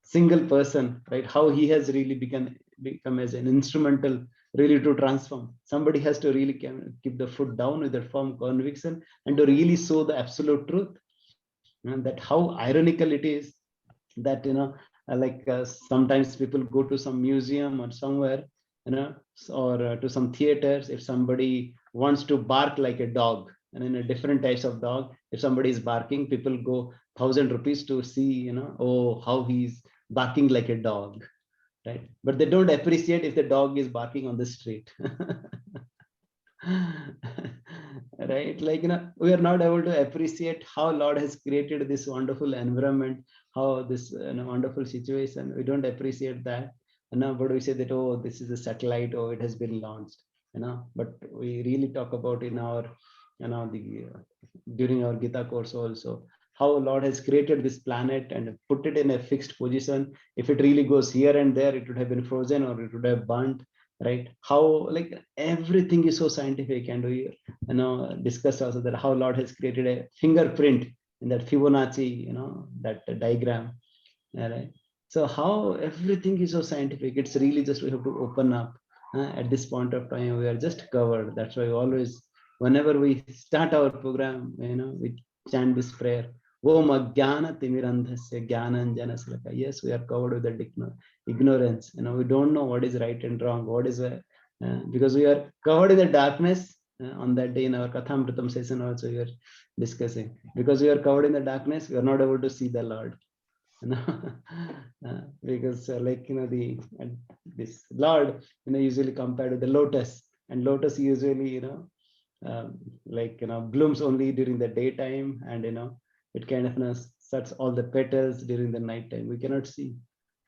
single person, right? How he has really become as an instrumental really to transform. Somebody has to really keep the foot down with that firm conviction and to really show the absolute truth. And that how ironical it is that, like sometimes people go to some museum or somewhere, or to some theaters, if somebody wants to bark like a dog, and in a different types of dog, if somebody is barking, people go 1,000 rupees to see, oh, how he's barking like a dog, right? But they don't appreciate if the dog is barking on the street. Right? Like, we are not able to appreciate how Lord has created this wonderful environment, how this wonderful situation. We don't appreciate that. But we say that, oh, this is a satellite, oh, it has been launched. But we really talk about in our, during our Gita course also, how Lord has created this planet and put it in a fixed position. If it really goes here and there, it would have been frozen or it would have burnt, right? How, like, everything is so scientific. And we discussed also that how Lord has created a fingerprint in that Fibonacci, that diagram, right? So how everything is so scientific, it's really just we have to open up. At this point of time, we are just covered. That's why always, whenever we start our program, we chant this prayer, Om Ajnana Timirandhasya Jnananjana Salakaya. Yes, we are covered with the ignorance. We don't know what is right and wrong, what is because we are covered in the darkness. On that day in our Kathamritam session also we are discussing, because we are covered in the darkness, we are not able to see the Lord. Because like, this Lord, usually compared with the lotus, and lotus usually, like, blooms only during the daytime, and it kind of sets all the petals during the night time. We cannot see,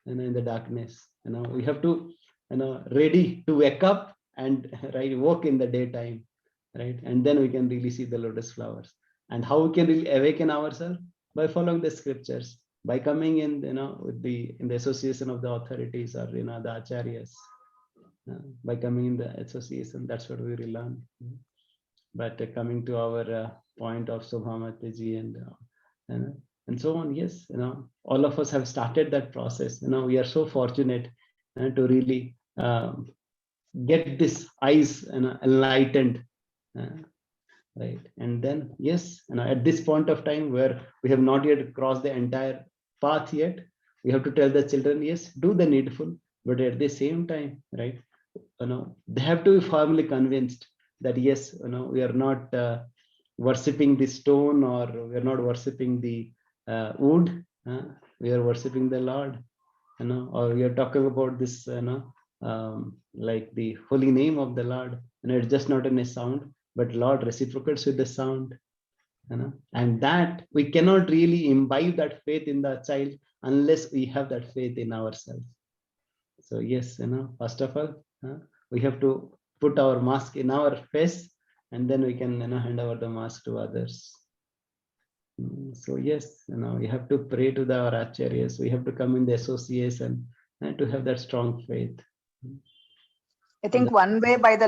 in the darkness. We have to, ready to wake up and right, walk in the daytime, right? And then we can really see the lotus flowers. And how we can really awaken ourselves? By following the scriptures, by coming in, with in the association of the authorities or, the acharyas, by coming in the association, that's what we will learn. But coming to our point of Subhamataji and so on, yes, all of us have started that process. We are so fortunate to really get this eyes enlightened, right? And then, yes, at this point of time where we have not yet crossed the entire path yet, we have to tell the children, yes, do the needful, but at the same time, right, they have to be firmly convinced that yes, we are not worshipping the stone, or we are not worshipping the wood, we are worshipping the Lord, or we are talking about this, like the holy name of the Lord, it's just not in a sound, but Lord reciprocates with the sound, and that we cannot really imbibe that faith in the child unless we have that faith in ourselves. So yes, first of all, we have to put our mask in our face, and then we can hand over the mask to others. So yes, we have to pray to our acharyas. We have to come in the association and to have that strong faith. I think one way, by the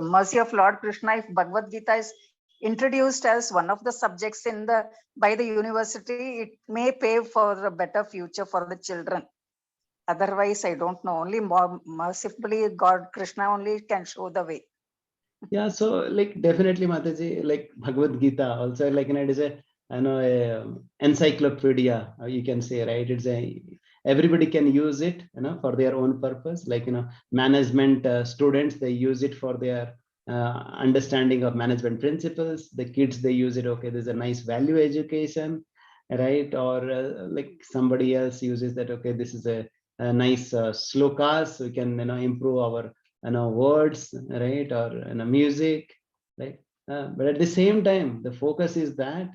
mercy of Lord Krishna, if Bhagavad Gita is introduced as one of the subjects by the university, it may pave for a better future for the children. Otherwise, I don't know. Only more mercifully, God Krishna only can show the way. Yeah, so like definitely, Mataji, like Bhagavad Gita also, like it is a encyclopedia, you can say, right? It's everybody can use it, for their own purpose. Like management students, they use it for their understanding of management principles. The kids, they use it. Okay, there's a nice value education, right? Or like somebody else uses that. Okay, this is a nice slokas. We can improve our words, right? Or music, right? But at the same time, the focus is that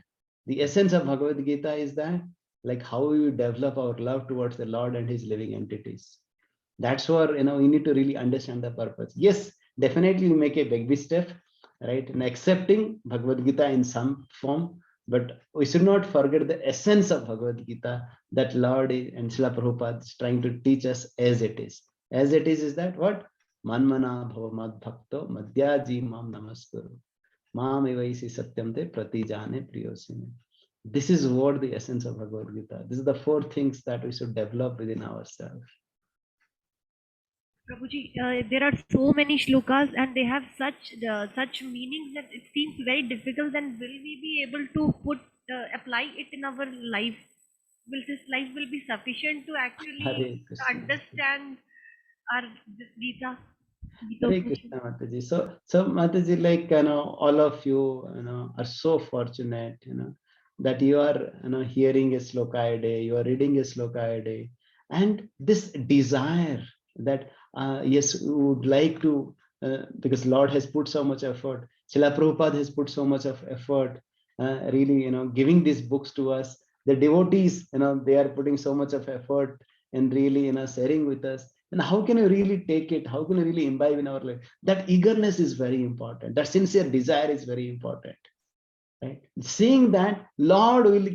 the essence of Bhagavad Gita is that, like, how we develop our love towards the Lord and His living entities. That's where we need to really understand the purpose. Yes, definitely we make a baby step, right, in accepting Bhagavad Gita in some form, but we should not forget the essence of Bhagavad Gita that Lord and Srila Prabhupada is trying to teach us as it is. As it is that what? Manmana bhava mad bhakto madhyaji mam namaskuru. Satyam te pratijane priyosine. This is what the essence of Bhagavad Gita. This is the 4 things that we should develop within ourselves. Prabhuji, there are so many shlokas and they have such meanings that it seems very difficult. And will we be able to apply it in our life? Will this life will be sufficient to actually understand our Gita? Hare Krishna, Mataji. So Mataji, like, all of you, are so fortunate, that you are, hearing a sloka a day, you are reading a sloka a day, and this desire that, yes, we would like to, because Lord has put so much effort. Srila Prabhupada has put so much of effort, really, giving these books to us. The devotees, they are putting so much of effort and really, sharing with us. And how can you really take it? How can you really imbibe in our life? That eagerness is very important. That sincere desire is very important. Right? Seeing that, Lord will,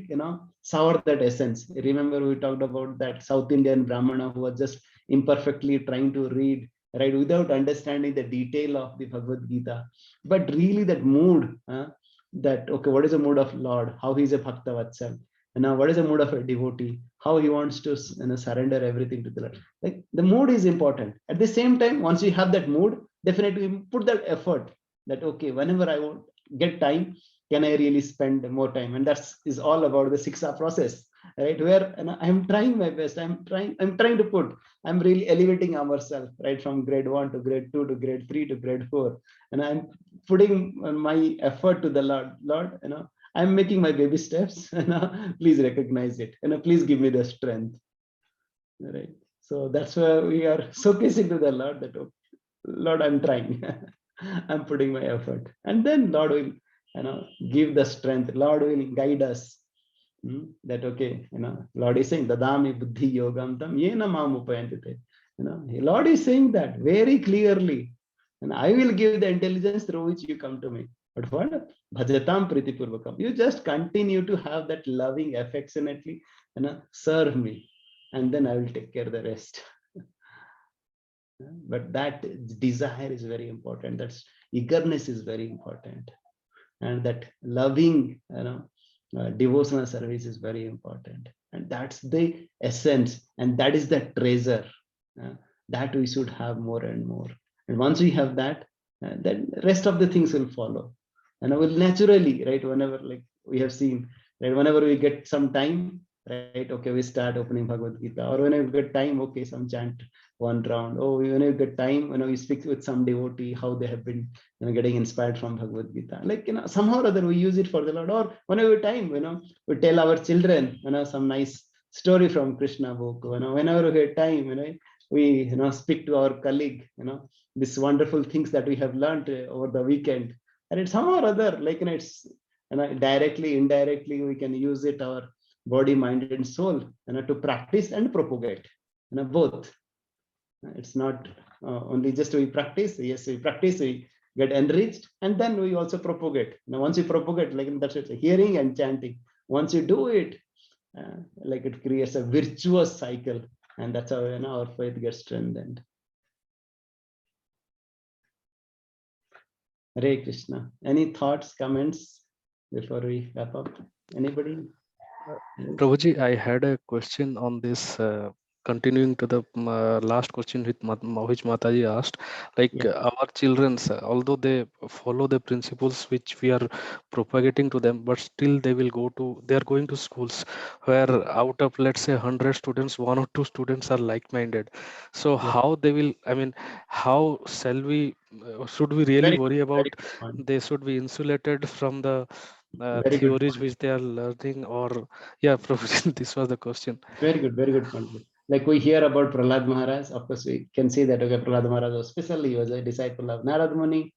sour that essence. Remember, we talked about that South Indian Brahmana who was just imperfectly trying to read, right, without understanding the detail of the Bhagavad Gita. But really, that mood, that, okay, what is the mood of Lord? How he is a Bhakta Vatsal? And now, what is the mood of a devotee? How he wants to surrender everything to the Lord. Like, the mood is important. At the same time, once you have that mood, definitely put that effort. That, okay, whenever I won't get time, can I really spend more time? And that is all about the Siksha process, right? Where I'm trying my best. I'm trying to I'm really elevating ourselves, right? From grade 1 to grade 2 to grade 3 to grade 4. And I'm putting my effort to the Lord, I'm making my baby steps. Please recognize it. Please give me the strength. Right. So that's why we are showcasing to the Lord that, oh, Lord, I'm trying. I'm putting my effort. And then Lord will, give the strength. Lord will guide us. That, okay, Lord is saying, Dadami buddhi yogam tam yena mam upayantite. Lord is saying that very clearly. And I will give the intelligence through which you come to me. But what? Bhajatam priti purvakam. You just continue to have that loving, affectionately, serve me, and then I will take care of the rest. But that desire is very important. That's eagerness is very important, and that loving, devotional service is very important. And that's the essence, and that is the treasure that we should have more and more. And once we have that, then rest of the things will follow, and will naturally, right? Whenever, like we have seen, right? Whenever we get some time, right? Okay, we start opening Bhagavad Gita, or whenever we get time, okay, some chant one round. Oh, whenever you get time, we speak with some devotee, how they have been, getting inspired from Bhagavad Gita. Like, somehow or other we use it for the Lord. Or whenever time, we tell our children, some nice story from Krishna book. Whenever we get time, we, speak to our colleague, these wonderful things that we have learned over the weekend. And it's somehow or other, like, it's, directly, indirectly, we can use it, our body, mind, and soul, to practice and propagate, both. It's not only just we practice. Yes, we practice, we get enriched, and then we also propagate. Once you propagate, like that's it, hearing and chanting. Once you do it, like it creates a virtuous cycle, and that's how our faith gets strengthened. Hare Krishna. Any thoughts, comments before we wrap up? Anybody? Prabhuji, I had a question on this, continuing to the last question which Mataji asked. Like, our children, although they follow the principles which we are propagating to them, but still they are going to schools where out of, let's say, 100 students, 1 or 2 students are like-minded. So how they will, how shall we, should we really worry about they should be insulated from the theories which they are learning? Or this was the question. Very good point. Like we hear about Prahlad Maharaj, of course we can see that, okay, Prahlad Maharaj was special, he was a disciple of Narad Muni,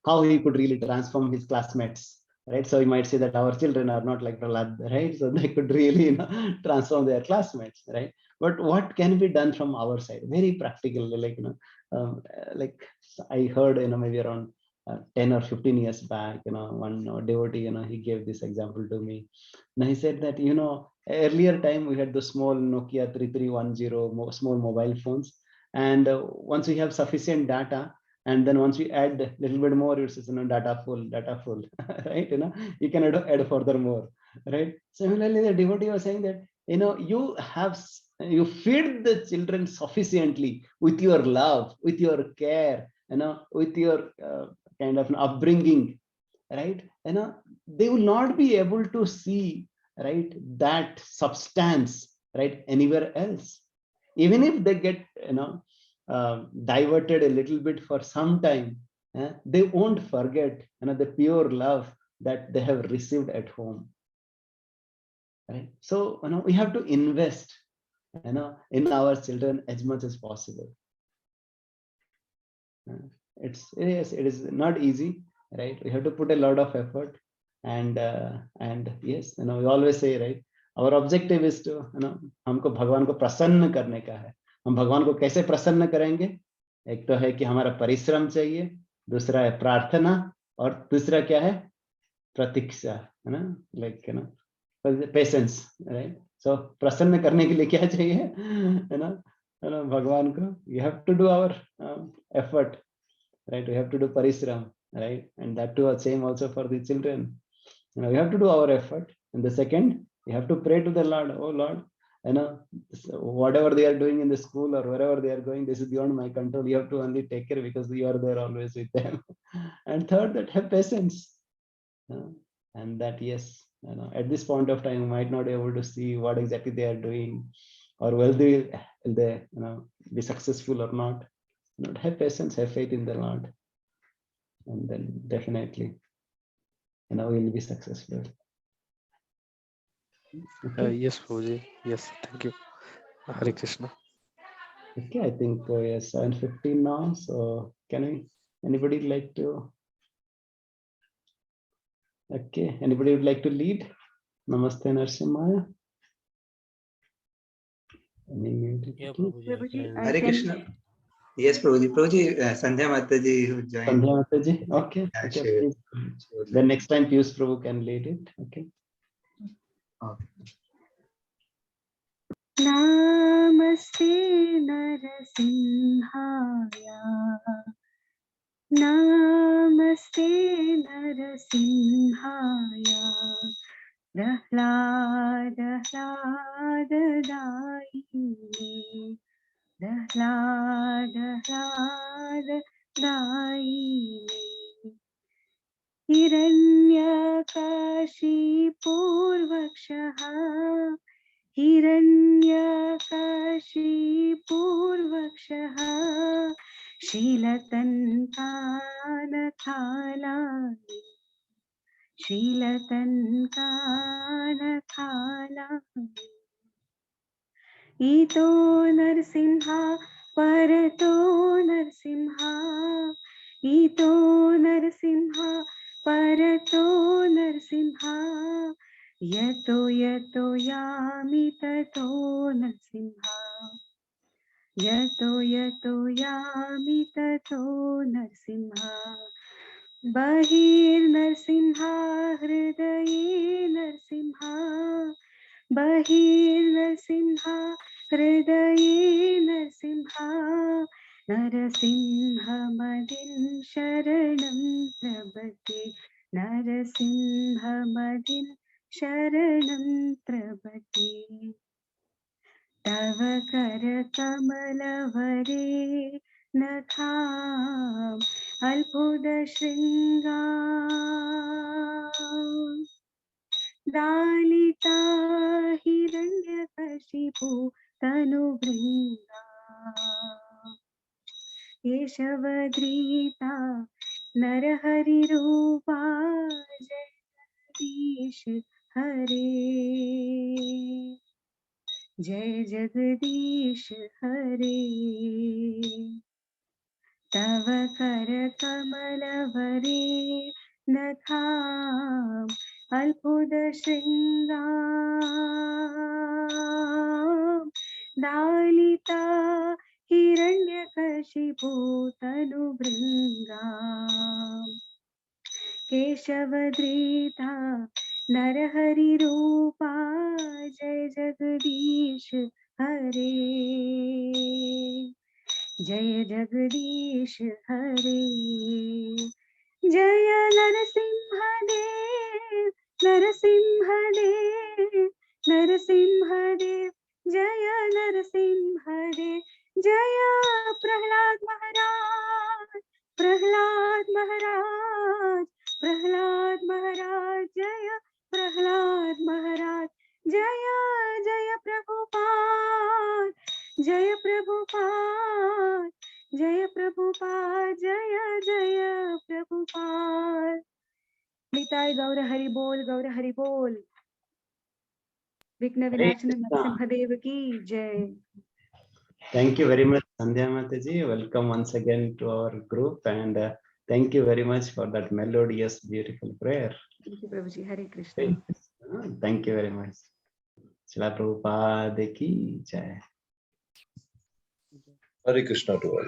how he could really transform his classmates, right? So you might say that our children are not like Prahlad, right? So they could really, transform their classmates, right? But what can be done from our side? Very practically, like, like I heard, maybe around 10 or 15 years back, one devotee, he gave this example to me. Now he said that, earlier time we had the small Nokia 3310 small mobile phones, and once we have sufficient data, and then once we add a little bit more, it's data full, right? You can add further more, right? Similarly, the devotee was saying that, you feed the children sufficiently with your love, with your care, with your kind of upbringing, right? They will not be able to see, right, that substance, right, anywhere else. Even if they get, diverted a little bit for some time, they won't forget, the pure love that they have received at home, right? So, we have to invest, in our children as much as possible. It is not easy, right? We have to put a lot of effort, and yes, we always say, right, our objective is to, हमको भगवान को प्रसन्न करने का है. हम भगवान को कैसे प्रसन्न करेंगे? एक तो है कि हमारा परिश्रम चाहिए, दूसरा है प्रार्थना, और तीसरा क्या है? प्रतीक्षा, है ना? Like, patience, right? So प्रसन्न करने के लिए क्या चाहिए? है ना? भगवान को, we have to do our effort, right? We have to do parishram, right? And that too, same also for the children. We have to do our effort. And the second, we have to pray to the Lord. Oh Lord, whatever they are doing in the school or wherever they are going, this is beyond my control. You have to only take care because you are there always with them. And third, that have patience. And that, yes, at this point of time, you might not be able to see what exactly they are doing, or will they be successful or not. Have patience, have faith in the Lord, and then definitely, we'll be successful. Okay. Yes, Prabhuji. Yes, thank you. Hare Krishna. Okay, I think we are 7:15 now. So anybody like to? Okay, anybody would like to lead? Namaste Narsimhaya. Yeah, Prabhuji, Hare Krishna. Yes, Prabhuji, Sandhya Mataji who joined. Sandhya Mataji, okay. Yeah, Okay, she please. Then next time Piyush Prabhu can lead it. Okay. Okay. Namaste Narasimhaya. Namaste Narasimhaya. Dahi. Dahi. Hiranyakashipurvakshaha. Hiranyakashipurvakshaha. Shilatankanathalani. Shilatankanathalani. Ito Narsimha Parato Narsimha. Ito Narsimha Parato Narsimha. Yato yato yami tato Narsimha. Yato yato yami tato Narsimha. Bahir Narsimha Hridaye Narsimha. Bahir Narsimha Hridaye Narsimha. Narasimha Madin Sharanam Prabhati. Narasimha Madin Sharanam Prabhati. Tava Kara Kamalavare Nakham Alpuda Shringam. Dalita Hiranyakashipu Tanuvringa. Keshavadrita Narahari Rupa Jagadish Hare. Jai Jagadish Hare. Tava Kara Kamalavare Nakham Alpuda Shringam. Dalita Hiranyakashipu Tanuvringam. Keshavadrita Narahari Rupa Jai Jagadish Hare. Jai Jagadish Hare. Jaya Narasimha Dev. Narasimha Dev. Narasimha Dev. Jaya Narasimha Dev. Jaya Prahlad Maharaj. Prahlad Maharaj. Prahlad Maharaj. Jaya Prahlad Maharaj. Jaya Jaya Prabhupada. Jaya Prabhupada. Jaya Prabhupada. Jaya Jaya Prabhupada. Nitai Gaura Hari Bol. Gaura Hari Bol. Vikna Vinashana Narasimha Deva ki Jai. Thank you very much, Sandhya Mataji. Welcome once again to our group, and thank you very much for that melodious, beautiful prayer. Thank you, Prabhuji. Hare Krishna. Thank you very much. Srila Prabhupada ki Jai. Hare Krishna to all.